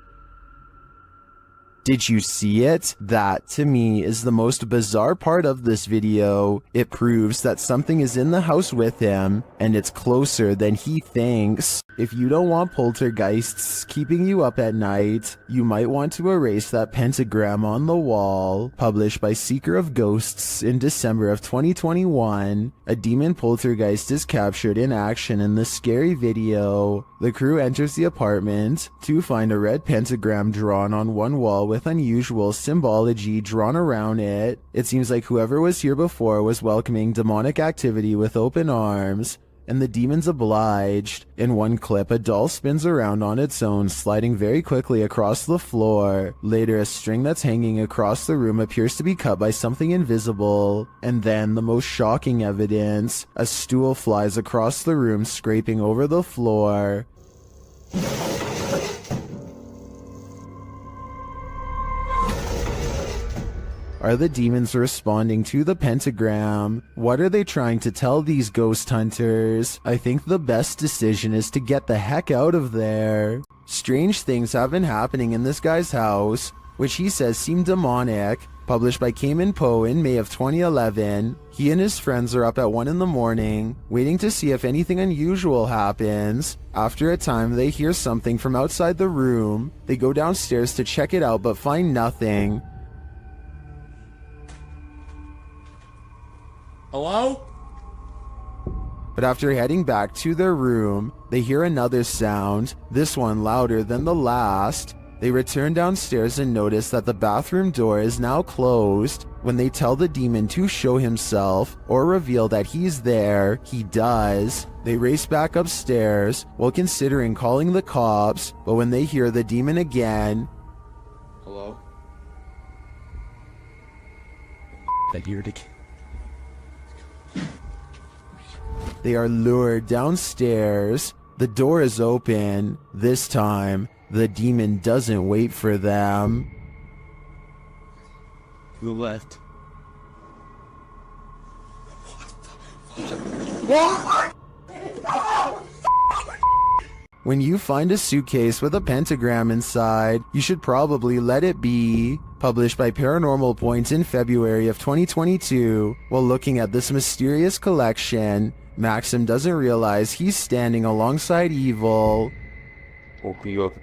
Did you see it? That, to me, is the most bizarre part of this video. It proves that something is in the house with him, and it's closer than he thinks. If you don't want poltergeists keeping you up at night, you might want to erase that pentagram on the wall. Published by Seeker of Ghosts in December of 2021, a demon poltergeist is captured in action in this scary video. The crew enters the apartment to find a red pentagram drawn on one wall with unusual symbology drawn around it. It seems like whoever was here before was welcoming demonic activity with open arms, and the demons obliged. In one clip, a doll spins around on its own, sliding very quickly across the floor. Later, a string that's hanging across the room appears to be cut by something invisible. And then, the most shocking evidence, a stool flies across the room, scraping over the floor. Are the demons responding to the pentagram? What are they trying to tell these ghost hunters? I think the best decision is to get the heck out of there. Strange things have been happening in this guy's house, which he says seem demonic. Published by Cayman Poe in May of 2011, he and his friends are up at 1 in the morning, waiting to see if anything unusual happens. After a time, they hear something from outside the room. They go downstairs to check it out but find nothing. Hello? But after heading back to their room, they hear another sound, this one louder than the last. They return downstairs and notice that the bathroom door is now closed. When they tell the demon to show himself or reveal that he's there, he does. They race back upstairs while considering calling the cops, but when they hear the demon again, Hello? That ear to they are lured downstairs. The door is open. This time, the demon doesn't wait for them. The left. When you find a suitcase with a pentagram inside, you should probably let it be. Published by Paranormal Point in February of 2022, while looking at this mysterious collection, Maxim doesn't realize he's standing alongside evil. Убьет.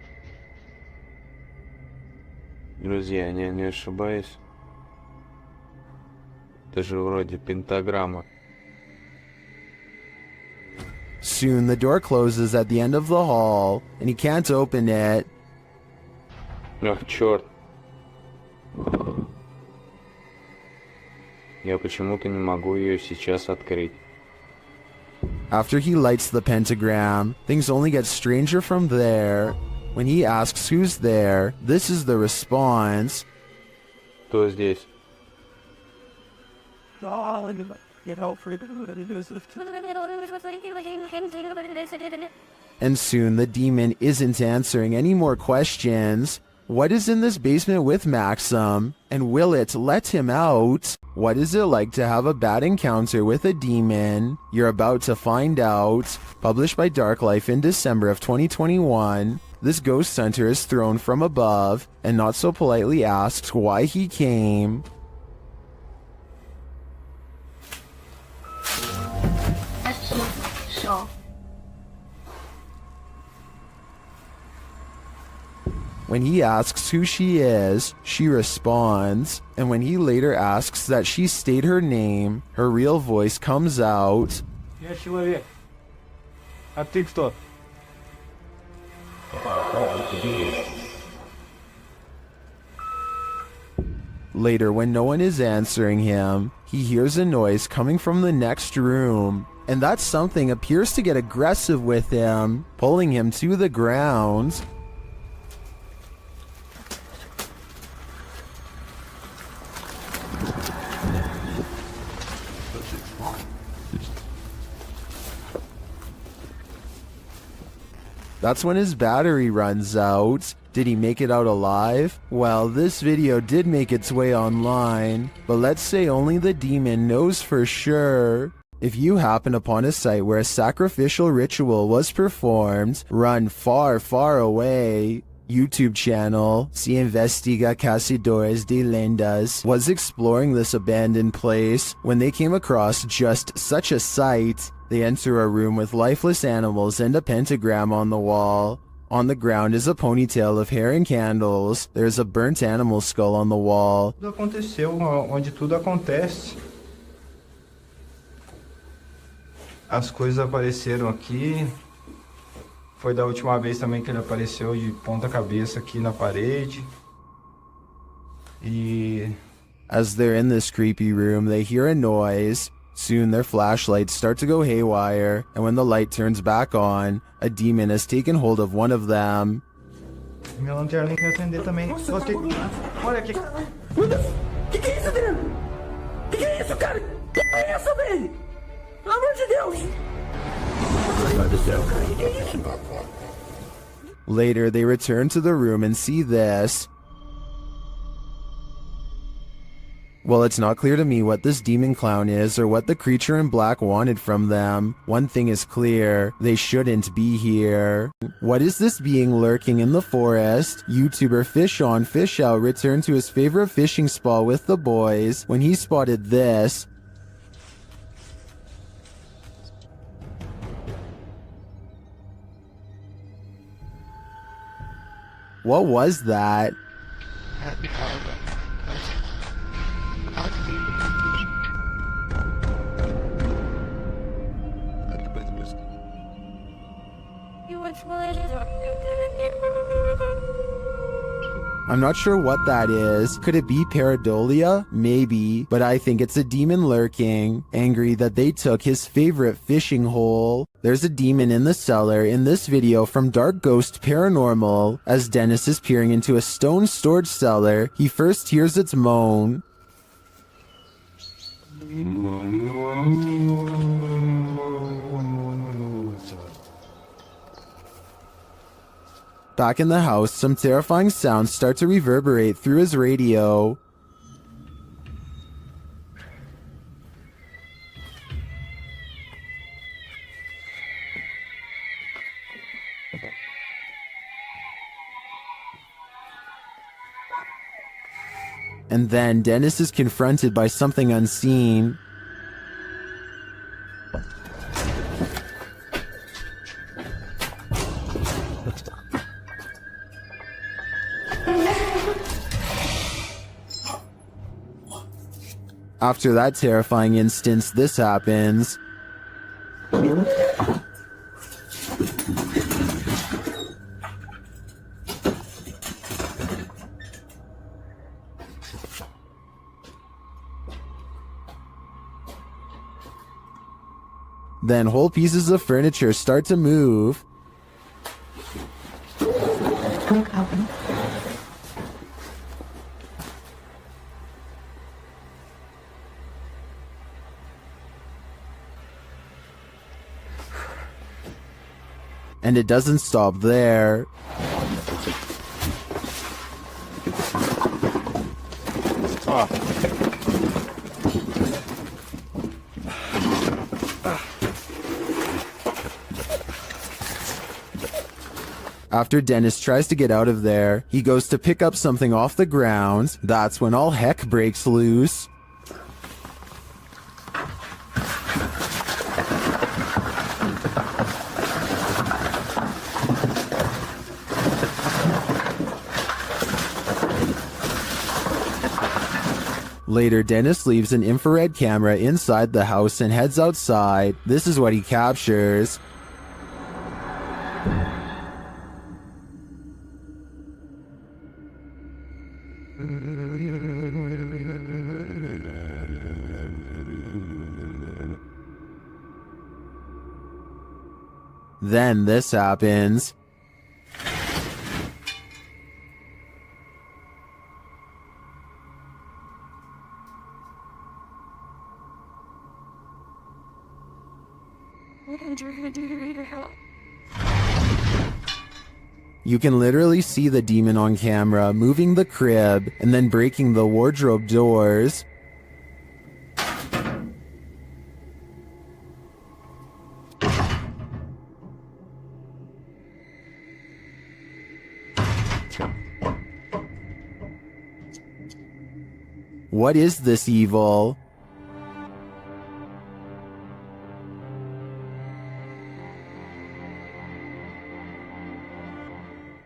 Друзья, не ошибаюсь. Это же вроде пентаграмма. Soon the door closes at the end of the hall, and he can't open it. Ах, черт. Я почему-то не могу ее сейчас открыть. After he lights the pentagram, things only get stranger from there. When he asks who's there, this is the response. Кто здесь? And soon the demon isn't answering any more questions. What is in this basement with Maxim? And will it let him out? What is it like to have a bad encounter with a demon? You're about to find out. Published by Dark Life in December of 2021, this ghost hunter is thrown from above and not so politely asks why he came. When he asks who she is, she responds, and when he later asks that she state her name, her real voice comes out. Я человек. А ты кто? Later, when no one is answering him, he hears a noise coming from the next room, and that something appears to get aggressive with him, pulling him to the ground. That's when his battery runs out. Did he make it out alive? Well, this video did make its way online, but let's say only the demon knows for sure. If you happen upon a site where a sacrificial ritual was performed, run far, far away. YouTube channel, Se Investiga Cazadores de Lendas, was exploring this abandoned place when they came across just such a site. They enter a room with lifeless animals and a pentagram on the wall. On the ground is a ponytail of hair and candles. There's a burnt animal skull on the wall. Tudo aconteceu onde tudo acontece. As coisas apareceram aqui. Foi da última vez também que ele apareceu de ponta cabeça aqui na parede. E as they're in this creepy room, they hear a noise. Soon their flashlights start to go haywire, and when the light turns back on, a demon has taken hold of one of them. minha lanterna tem que acender também. Olha aqui. Meu Deus! Que é isso, Adriano? Que é isso, cara? Que é isso, velho? Pelo amor de Deus! Que é isso? Later, they return to the room and see this. Well, it's not clear to me what this demon clown is or what the creature in black wanted from them. One thing is clear, they shouldn't be here. What is this being lurking in the forest? YouTuber Fish On Fish Out returned to his favorite fishing spot with the boys when he spotted this. What was that? I'm not sure what that is. Could it be pareidolia? Maybe, but I think it's a demon lurking, angry that they took his favorite fishing hole. There's a demon in the cellar in this video from Dark Ghost Paranormal. As Dennis is peering into a stone storage cellar, he first hears its moan. Back in the house, some terrifying sounds start to reverberate through his radio. And then Dennis is confronted by something unseen. After that terrifying instance, this happens. Then whole pieces of furniture start to move. And it doesn't stop there. After Dennis tries to get out of there, he goes to pick up something off the ground. That's when all heck breaks loose. Later, Dennis leaves an infrared camera inside the house and heads outside. This is what he captures. Then this happens. You can literally see the demon on camera moving the crib and then breaking the wardrobe doors. What is this evil?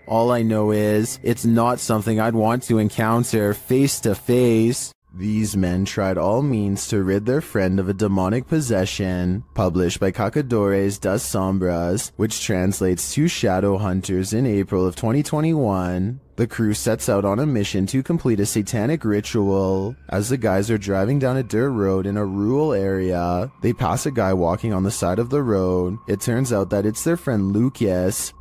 All I know is, it's not something I'd want to encounter face to face. These men tried all means to rid their friend of a demonic possession, published by Cacadores das Sombras, which translates to Shadow Hunters in April of 2021. The crew sets out on a mission to complete a satanic ritual. As the guys are driving down a dirt road in a rural area, they pass a guy walking on the side of the road. It turns out that it's their friend Lucas.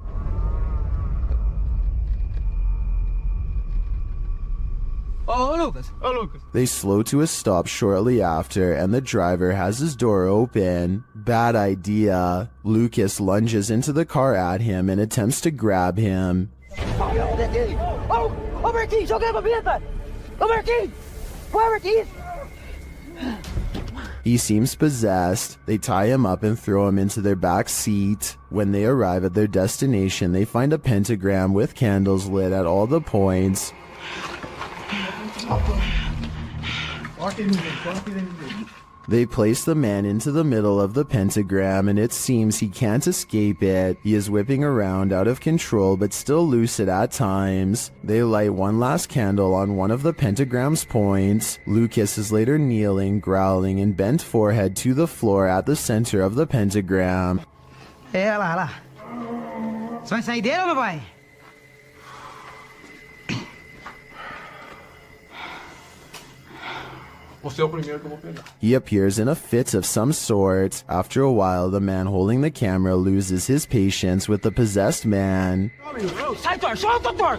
Oh, Lucas. Oh, Lucas. They slow to a stop shortly after, and the driver has his door open. Bad idea. Lucas lunges into the car at him and attempts to grab him. Oh, over aqui, joga a pimenta. Over aqui. Over aqui. He seems possessed. They tie him up and throw him into their back seat. When they arrive at their destination, they find a pentagram with candles lit at all the points. They place the man into the middle of the pentagram, and it seems he can't escape it. He is whipping around out of control but still lucid at times. They light one last candle on one of the pentagram's points. Lucas is later kneeling, growling, and bent forehead to the floor at the center of the pentagram. É, lá, lá. Você vai sair dele ou não vai? Você é o primeiro que eu vou pegar. He appears in a fit of some sort. After a while, the man holding the camera loses his patience with the possessed man. Sai, Thor! Solta, Thor!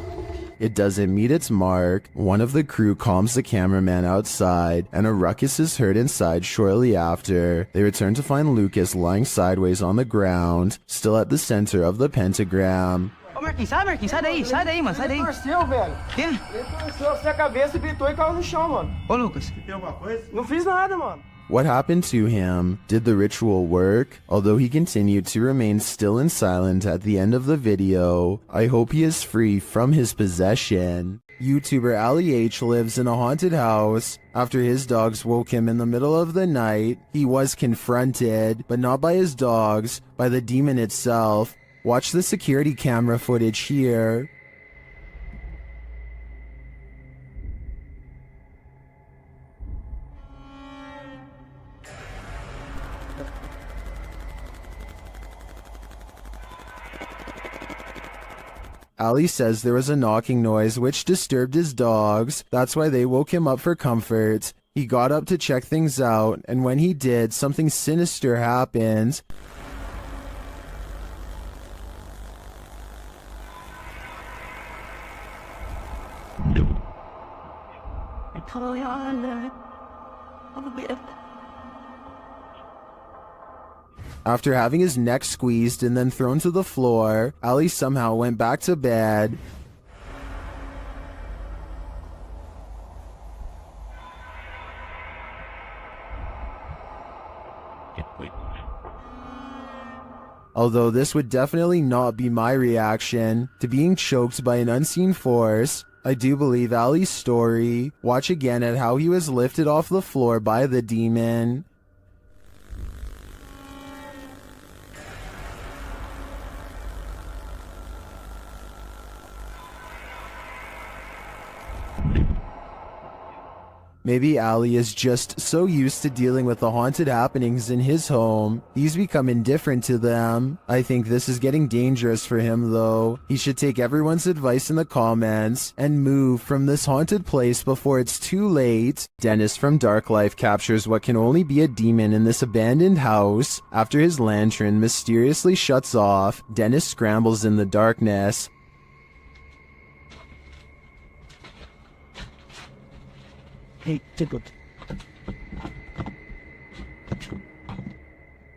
It doesn't meet its mark. One of the crew calms the cameraman outside, and a ruckus is heard inside shortly after. They return to find Lucas lying sideways on the ground, still at the center of the pentagram. Ô, Marquinhos, sai daí, mano, sai daí. Ele torceu, velho. Quê? Ele torceu assim a cabeça, gritou e caiu no chão, mano. Ô, Lucas. Tem alguma coisa? Não fiz nada, mano. What happened to him? Did the ritual work? Although he continued to remain still and silent at the end of the video, I hope he is free from his possession. YouTuber Ali H lives in a haunted house. After his dogs woke him in the middle of the night, he was confronted, but not by his dogs, by the demon itself. Watch the security camera footage here. Ali says there was a knocking noise which disturbed his dogs. That's why they woke him up for comfort. He got up to check things out, and when he did, something sinister happened. After having his neck squeezed and then thrown to the floor, Ali somehow went back to bed. Although this would definitely not be my reaction to being choked by an unseen force, I do believe Ali's story. Watch again at how he was lifted off the floor by the demon. Maybe Ali is just so used to dealing with the haunted happenings in his home, he's become indifferent to them. I think this is getting dangerous for him though. He should take everyone's advice in the comments and move from this haunted place before it's too late. Dennis from Dark Life captures what can only be a demon in this abandoned house. After his lantern mysteriously shuts off, Dennis scrambles in the darkness. Hey, Tickle.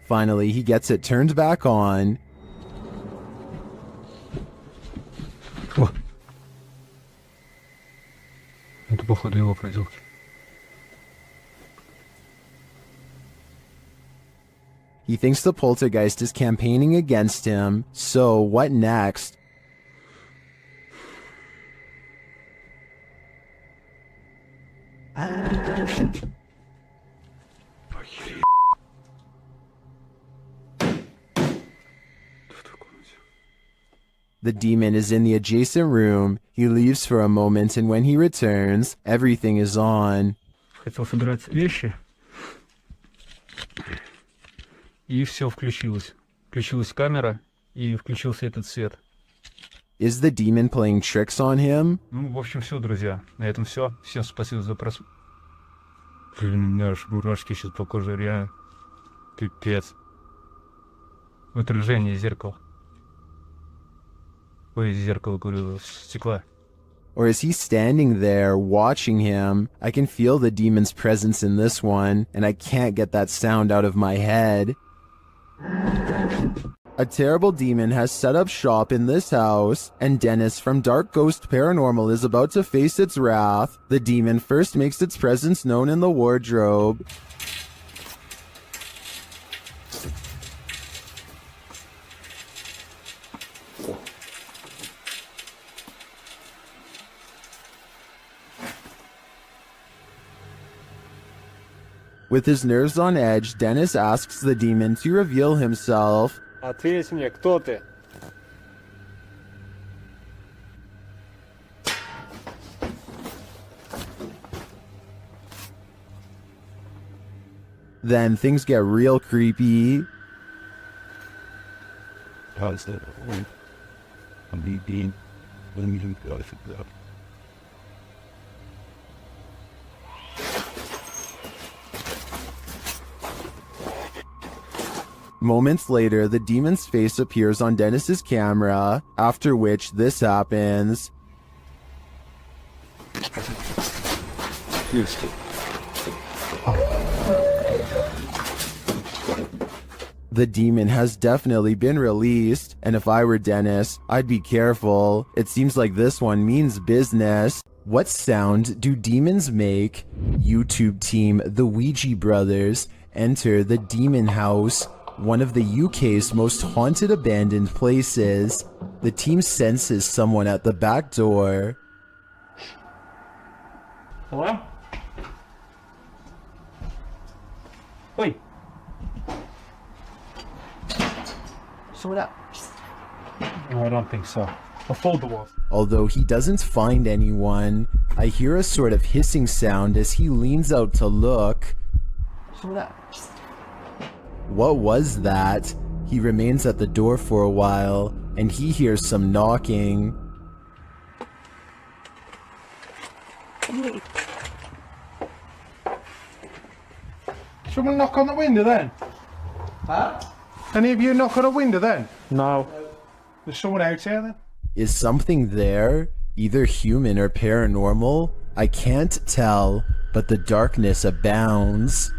Finally, he gets it turned back on. Это походу его проделки. He thinks the poltergeist is campaigning against him, so what next? The demon is in the adjacent room. He leaves for a moment, and when he returns, everything is on. Хотел собирать вещи. И все включилось. Включилась камера, и включился этот свет. Is the demon playing tricks on him? Ну, в общем, все, друзья. На этом все. Всем спасибо за просмотр. Блин, у меня аж мурашки сейчас по коже, реально. Пипец. В отражении зеркала. Ой, зеркало, говорю, стекла. Or is he standing there watching him? I can feel the demon's presence in this one, and I can't get that sound out of my head. A terrible demon has set up shop in this house, and Dennis from Dark Ghost Paranormal is about to face its wrath. The demon first makes its presence known in the wardrobe. With his nerves on edge, Dennis asks the demon to reveal himself. Ответь мне, кто ты? Then things get real creepy. How's that? I'm being. Let me go. Moments later, the demon's face appears on Dennis's camera, after which this happens. The demon has definitely been released, and if I were Dennis, I'd be careful. It seems like this one means business. What sound do demons make? YouTube team The Ouija Brothers enter the demon house, one of the UK's most haunted abandoned places. The team senses someone at the back door. Hello? Oi. So what up? No, I don't think so. I'll fold the wall. Although he doesn't find anyone, I hear a sort of hissing sound as he leans out to look. So what up? What was that? He remains at the door for a while, and he hears some knocking. Someone knock on the window then? Huh? Any of you knock on a window then? No. There's someone out here then? Is something there? Either human or paranormal? I can't tell, but the darkness abounds.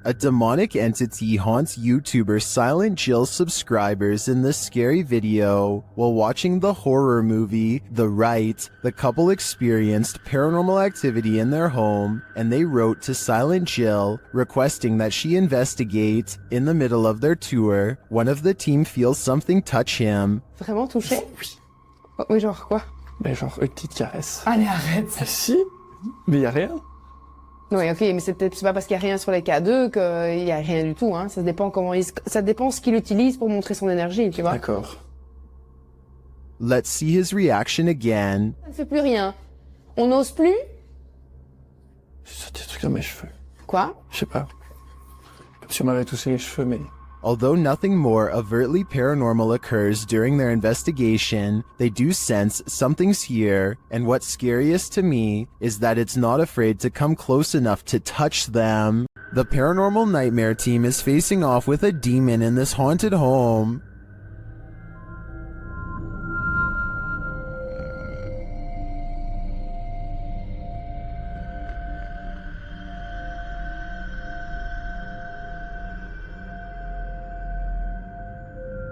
A demonic entity haunts YouTuber Silent Jill subscribers in this scary video. While watching the horror movie The Rite, the couple experienced paranormal activity in their home, and they wrote to Silent Jill requesting that she investigate. In the middle of their tour, one of the team feels something touch him. Vraiment touché? Oui. Oui, genre quoi? Ben genre une petite caresse. Allez, arrête. Si? Mais y a rien. Oui, ok, mais c'est pas parce qu'il y a rien sur les K2 qu'il y a rien du tout, hein. Ça dépend ça dépend ce qu'il utilise pour montrer son énergie, tu vois. D'accord. Let's see his reaction again. Ça ne fait plus rien. On n'ose plus? C'est des trucs dans mes cheveux. Quoi? Je sais pas. Comme si on m'avait touché les cheveux, mais... Although nothing more overtly paranormal occurs during their investigation, they do sense something's here, and what's scariest to me is that it's not afraid to come close enough to touch them. The paranormal nightmare team is facing off with a demon in this haunted home.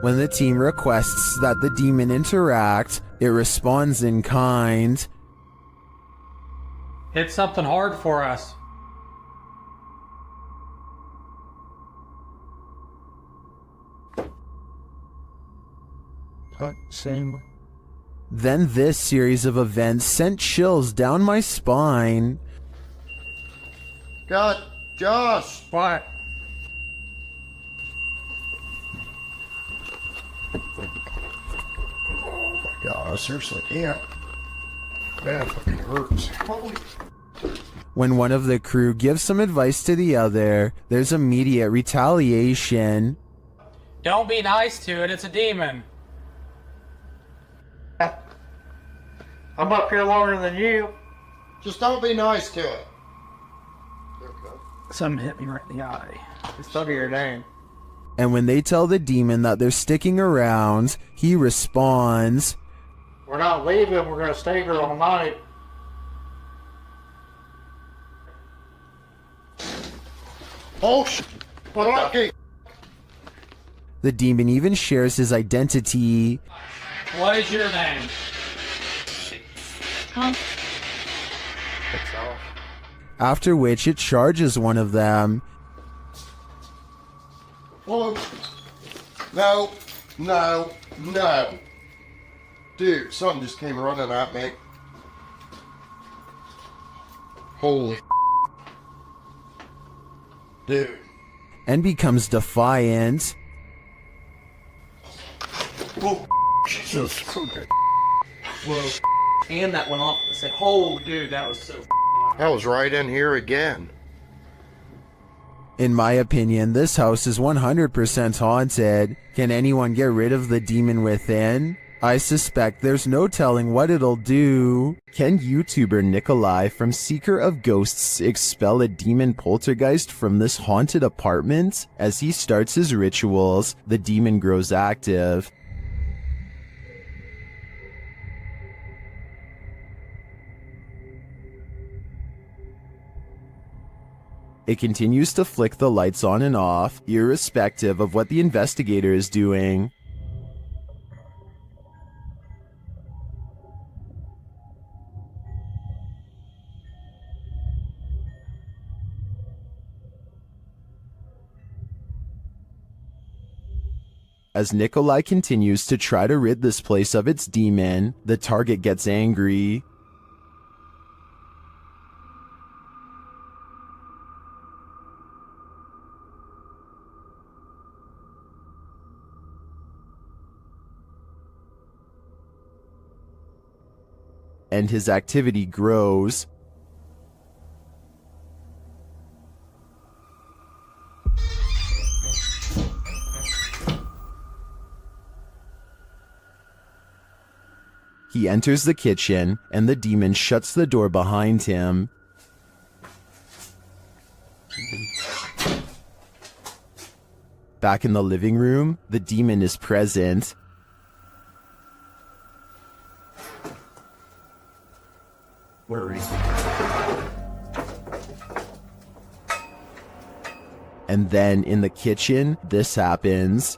When the team requests that the demon interact, it responds in kind. Hit something hard for us. Same. Then this series of events sent chills down my spine. God, Josh! What? God, seriously, yeah. That fucking hurts. When one of the crew gives some advice to the other, there's immediate retaliation. Don't be nice to it, it's a demon. I'm up here longer than you. Just don't be nice to it. Something hit me right in the eye. It's under your name. And when they tell the demon that they're sticking around, he responds, We're not leaving, we're gonna stay here all night. Oh, okay. The demon even shares his identity. What is your name? Huh? After which it charges one of them. Oh, no, no, no. Dude, something just came running at me. Holy dude. And becomes defiant. Oh, Jesus Christ. Whoa. And that went off. I said, oh, dude, that was so I was right in here again. In my opinion, this house is 100% haunted. Can anyone get rid of the demon within? I suspect there's no telling what it'll do. Can YouTuber Nikolai from Seeker of Ghosts expel a demon poltergeist from this haunted apartment? As he starts his rituals, the demon grows active. It continues to flick the lights on and off, irrespective of what the investigator is doing. As Nikolai continues to try to rid this place of its demon, the target gets angry. and his activity grows. He enters the kitchen, and the demon shuts the door behind him. Back in the living room, the demon is present. Where is he? And then in the kitchen, this happens.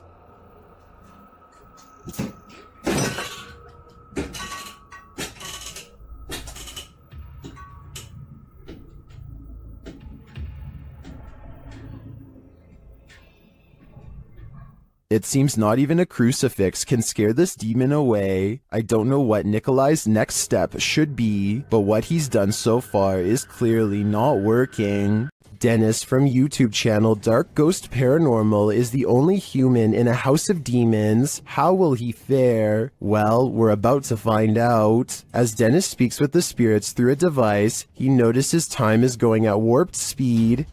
It seems not even a crucifix can scare this demon away. I don't know what Nikolai's next step should be, but what he's done so far is clearly not working. Dennis from YouTube channel Dark Ghost Paranormal is the only human in a house of demons. How will he fare? Well, we're about to find out. As Dennis speaks with the spirits through a device, he notices time is going at warped speed.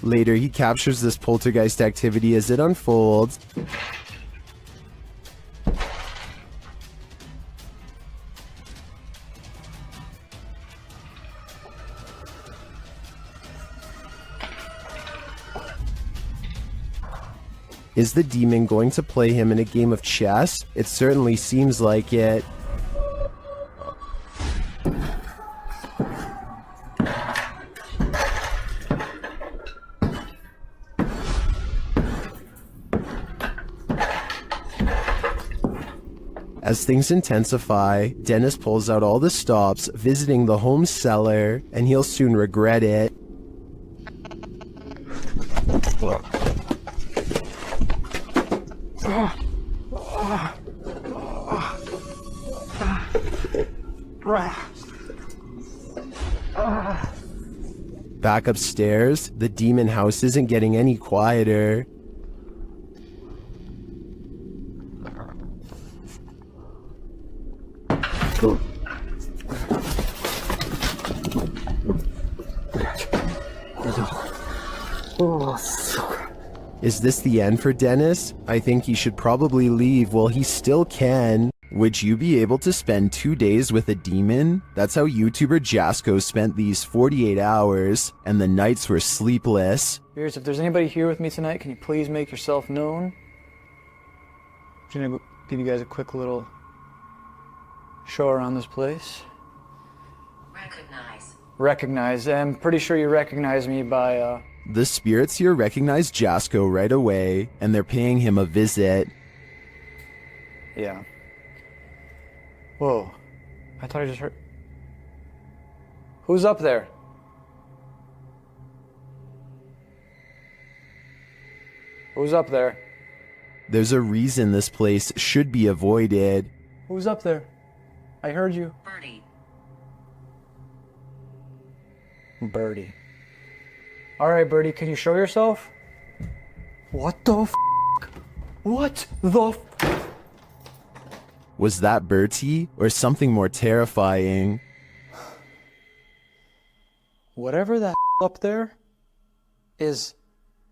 Later, he captures this poltergeist activity as it unfolds. Is the demon going to play him in a game of chess? It certainly seems like it. As things intensify, Dennis pulls out all the stops, visiting the home cellar, and he'll soon regret it. Back upstairs, the demon house isn't getting any quieter. Is this the end for Dennis? I think he should probably leave while he still can. Would you be able to spend 2 days with a demon? That's how YouTuber Jasko spent these 48 hours, and the nights were sleepless. If there's anybody here with me tonight, can you please make yourself known? I'm gonna give you guys a quick little show around this place. Recognize. I'm pretty sure you recognize me by, The spirits here recognize Jasko right away, and they're paying him a visit. Yeah. Whoa. I thought I just heard... Who's up there? Who's up there? There's a reason this place should be avoided. Who's up there? I heard you. Birdie. Alright, Birdie, can you show yourself? What the f***? What the f***? Was that Bertie, or something more terrifying? Whatever that up there is...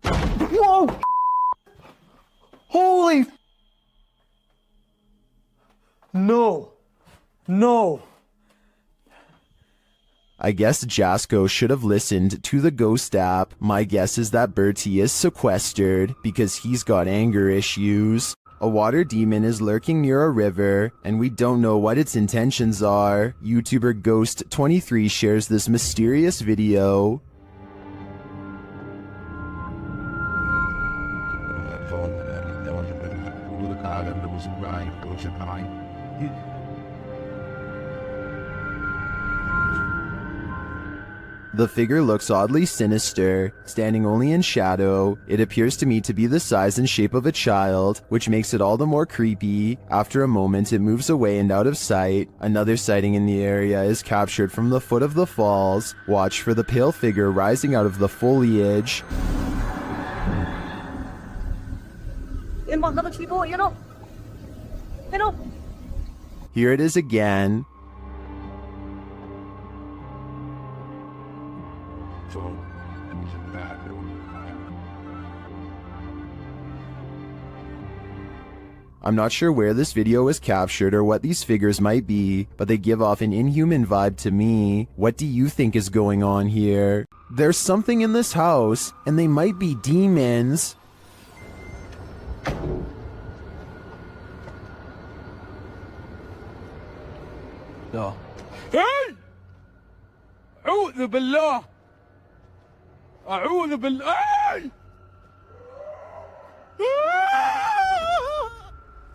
Whoa! Holy f***! No. No. I guess Jasko should have listened to the ghost app. My guess is that Bertie is sequestered because he's got anger issues. A water demon is lurking near a river, and we don't know what its intentions are. YouTuber Ghost23 shares this mysterious video. The figure looks oddly sinister, standing only in shadow. It appears to me to be the size and shape of a child, which makes it all the more creepy. After a moment, it moves away and out of sight. Another sighting in the area is captured from the foot of the falls. Watch for the pale figure rising out of the foliage. about other people, you know? You know? Here it is again. I'm not sure where this video was captured or what these figures might be, but they give off an inhuman vibe to me. What do you think is going on here? There's something in this house, and they might be demons. No. Hey! أعوذ بالله! أعوذ بالله!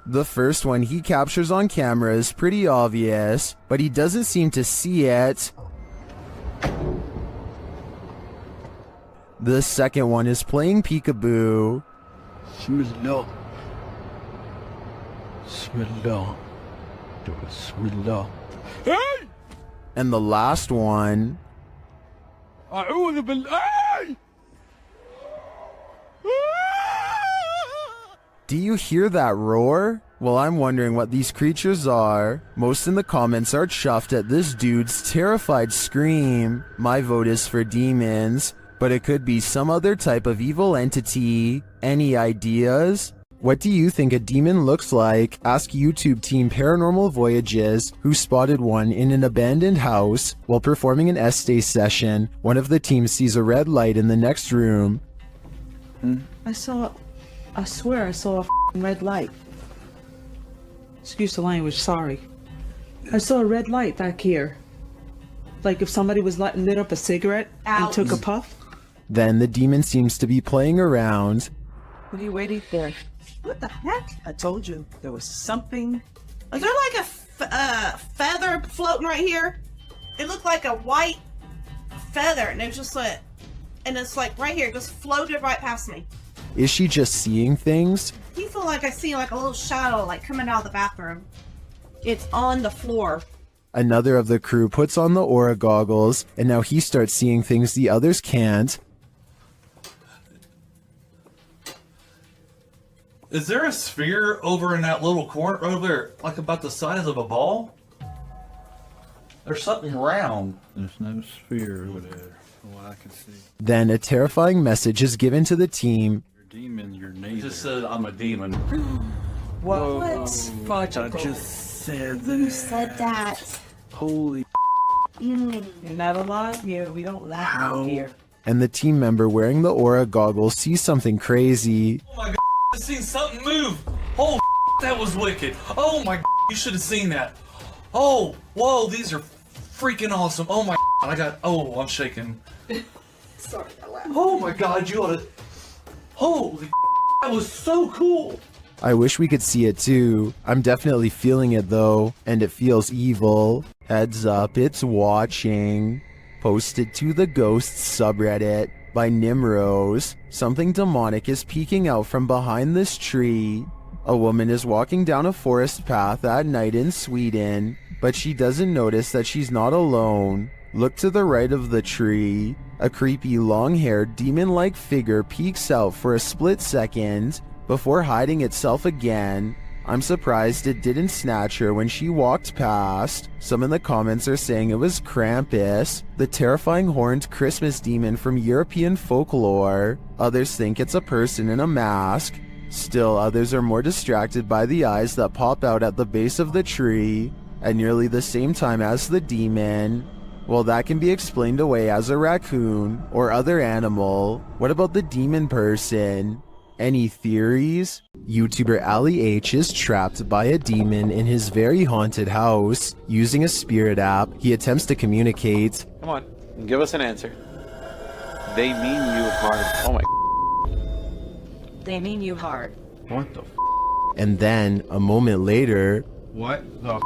The first one he captures on camera is pretty obvious, but he doesn't seem to see it. The second one is playing peekaboo. Bismillah. Bismillah. Bismillah. Hey! And the last one... أعوذ بالله! Do you hear that roar? Well, I'm wondering what these creatures are. Most in the comments are chuffed at this dude's terrified scream. My vote is for demons, but it could be some other type of evil entity. Any ideas? What do you think a demon looks like? Ask YouTube team Paranormal Voyages, who spotted one in an abandoned house. While performing an essay session, one of the team sees a red light in the next room. I swear I saw a red light. Excuse the language, sorry. I saw a red light back here. Like if somebody was lit up a cigarette and took a puff. Then the demon seems to be playing around. What are you waiting for? What the heck? I told you there was something. Is there like a feather floating right here? It looked like a white feather, and it was just like, and it's like right here, just floated right past me. Is she just seeing things? I feel like I see like a little shadow like coming out of the bathroom. It's on the floor. Another of the crew puts on the aura goggles, and now he starts seeing things the others can't. Is there a sphere over in that little corner over there, like about the size of a ball? There's something round. There's no sphere over there, from what I can see. Then a terrifying message is given to the team. You're demon, you're It neither. just said I'm a demon. What? I just said that. Who said that? Holy You're not alive? Yeah, we don't laugh out here. And the team member wearing the aura goggles sees something crazy. Oh my god, I seen something move. Oh, that was wicked. Oh my god, you should have seen that. Oh, whoa, these are freaking awesome. Oh my god, I'm shaking. Sorry, I laughed. Oh my god, you ought to. Holy that was so cool. I wish we could see it too. I'm definitely feeling it though, and it feels evil. Heads up, it's watching. Posted to the Ghosts subreddit by Nimrose. Something demonic is peeking out from behind this tree. A woman is walking down a forest path at night in Sweden, but she doesn't notice that she's not alone. Look to the right of the tree. A creepy long-haired demon-like figure peeks out for a split second before hiding itself again. I'm surprised it didn't snatch her when she walked past. Some in the comments are saying it was Krampus, the terrifying horned Christmas demon from European folklore. Others think it's a person in a mask. Still, others are more distracted by the eyes that pop out at the base of the tree at nearly the same time as the demon. Well, that can be explained away as a raccoon or other animal. What about the demon person? Any theories? YouTuber Ali H is trapped by a demon in his very haunted house. Using a spirit app, he attempts to communicate. Come on, give us an answer. They mean you hard. Oh my. They mean you hard. What the And then, a moment later, What the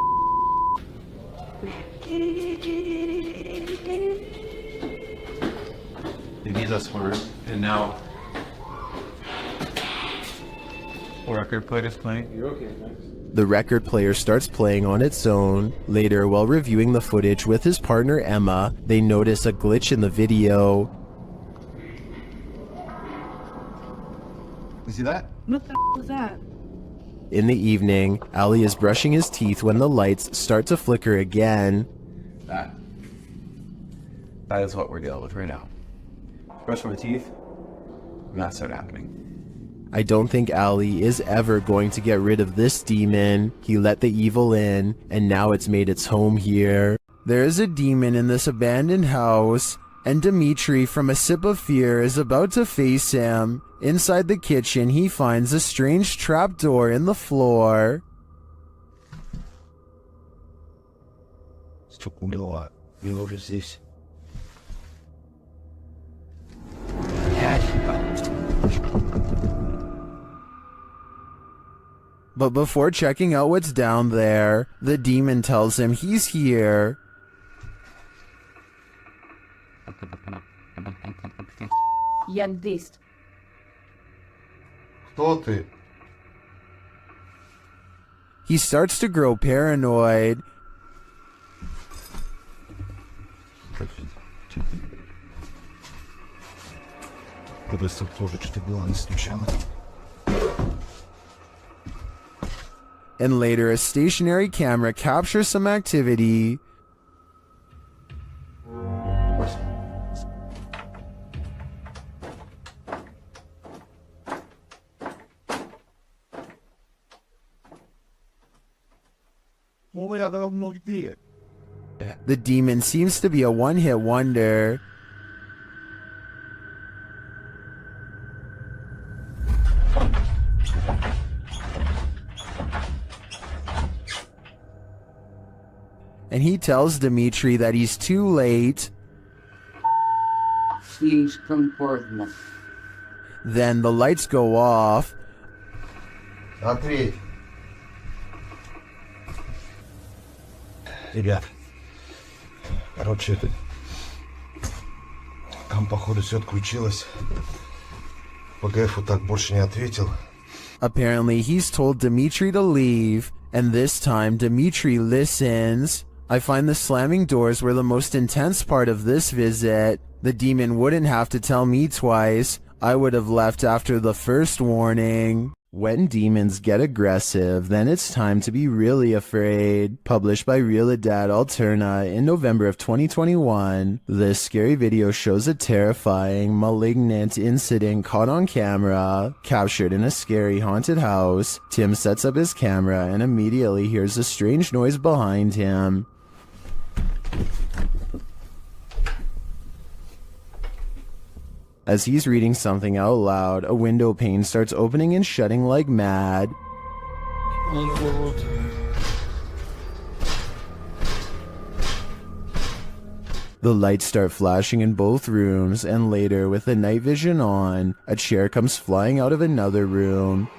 He needs us for and now. Record player is playing. You're okay, thanks. the record player starts playing on its own. Later, while reviewing the footage with his partner Emma, they notice a glitch in the video. You see that? What the was that? In the evening, Ali is brushing his teeth when the lights start to flicker again. That is what we're dealing with right now. Brush my teeth, and that's not happening. I don't think Ali is ever going to get rid of this demon. He let the evil in, and now it's made its home here. There is a demon in this abandoned house, and Dimitri from A Sip of Fear is about to face him. Inside the kitchen, he finds a strange trapdoor in the floor. But before checking out what's down there, the demon tells him he's here. Я здесь. Кто ты? He starts to grow paranoid. And later, a stationary camera captures some activity. The demon seems to be a one-hit wonder. And he tells Dimitri that he's too late. Then the lights go off. Ответь. Ребят, короче, там, походу, все отключилось. ПГФ вот так больше не ответил. Apparently, he's told Dimitri to leave, and this time, Dimitri listens. I find the slamming doors were the most intense part of this visit. The demon wouldn't have to tell me twice. I would have left after the first warning. When demons get aggressive, then it's time to be really afraid. Published by Realidad Alterna in November of 2021, this scary video shows a terrifying, malignant incident caught on camera, captured in a scary haunted house. Tim sets up his camera and immediately hears a strange noise behind him. As he's reading something out loud, a window pane starts opening and shutting like mad. The lights start flashing in both rooms, and later, with the night vision on, a chair comes flying out of another room.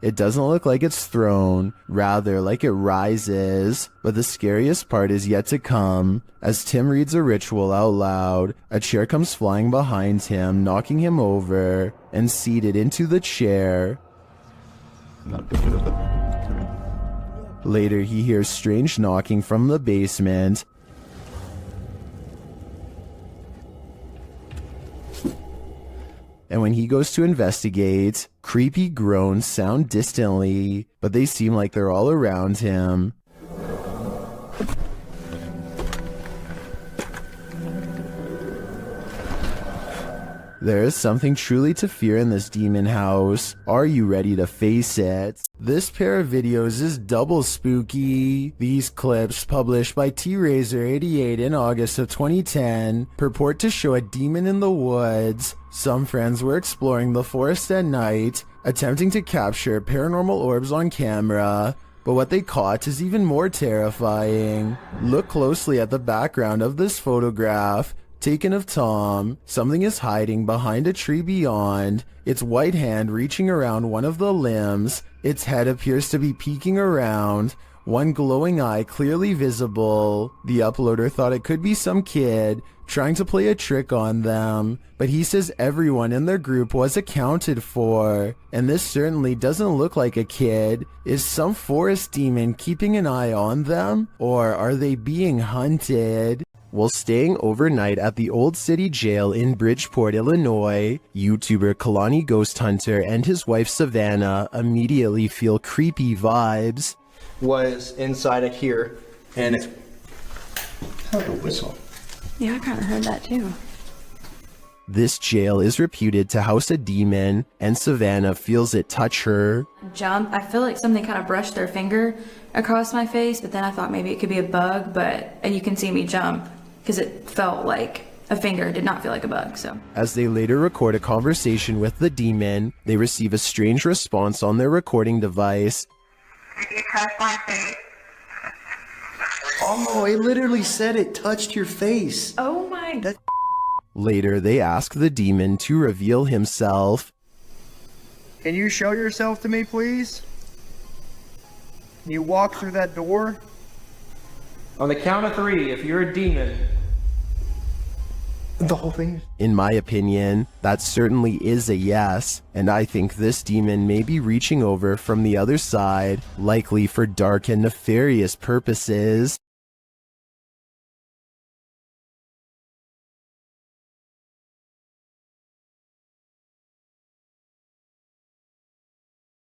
It doesn't look like it's thrown, rather like it rises. But the scariest part is yet to come. As Tim reads a ritual out loud, a chair comes flying behind him, knocking him over, and seated into the chair. Later, he hears strange knocking from the basement. And when he goes to investigate, creepy groans sound distantly, but they seem like they're all around him. There is something truly to fear in this demon house. Are you ready to face it? This pair of videos is double spooky. These clips, published by T-Razor88 in August of 2010, purport to show a demon in the woods. Some friends were exploring the forest at night, attempting to capture paranormal orbs on camera. But what they caught is even more terrifying. Look closely at the background of this photograph. Taken of Tom, something is hiding behind a tree beyond, its white hand reaching around one of the limbs, its head appears to be peeking around, one glowing eye clearly visible. The uploader thought it could be some kid trying to play a trick on them, but he says everyone in their group was accounted for, and this certainly doesn't look like a kid. Is some forest demon keeping an eye on them, or are they being hunted? While staying overnight at the Old City Jail in Bridgeport, Illinois, YouTuber Kalani Ghost Hunter and his wife Savannah immediately feel creepy vibes. Was inside of here, and it heard a whistle. Yeah, I kind of heard that too. This jail is reputed to house a demon, and Savannah feels it touch her. Jump. I feel like something kind of brushed their finger across my face, but then I thought maybe it could be a bug, and you can see me jump because it felt like a finger. It did not feel like a bug, so. As they later record a conversation with the demon, they receive a strange response on their recording device. Oh, it literally said it touched your face. Oh my god. Later, they ask the demon to reveal himself. Can you show yourself to me, please? Can you walk through that door? On the count of 3, if you're a demon. The whole thing? In my opinion, that certainly is a yes, and I think this demon may be reaching over from the other side, likely for dark and nefarious purposes.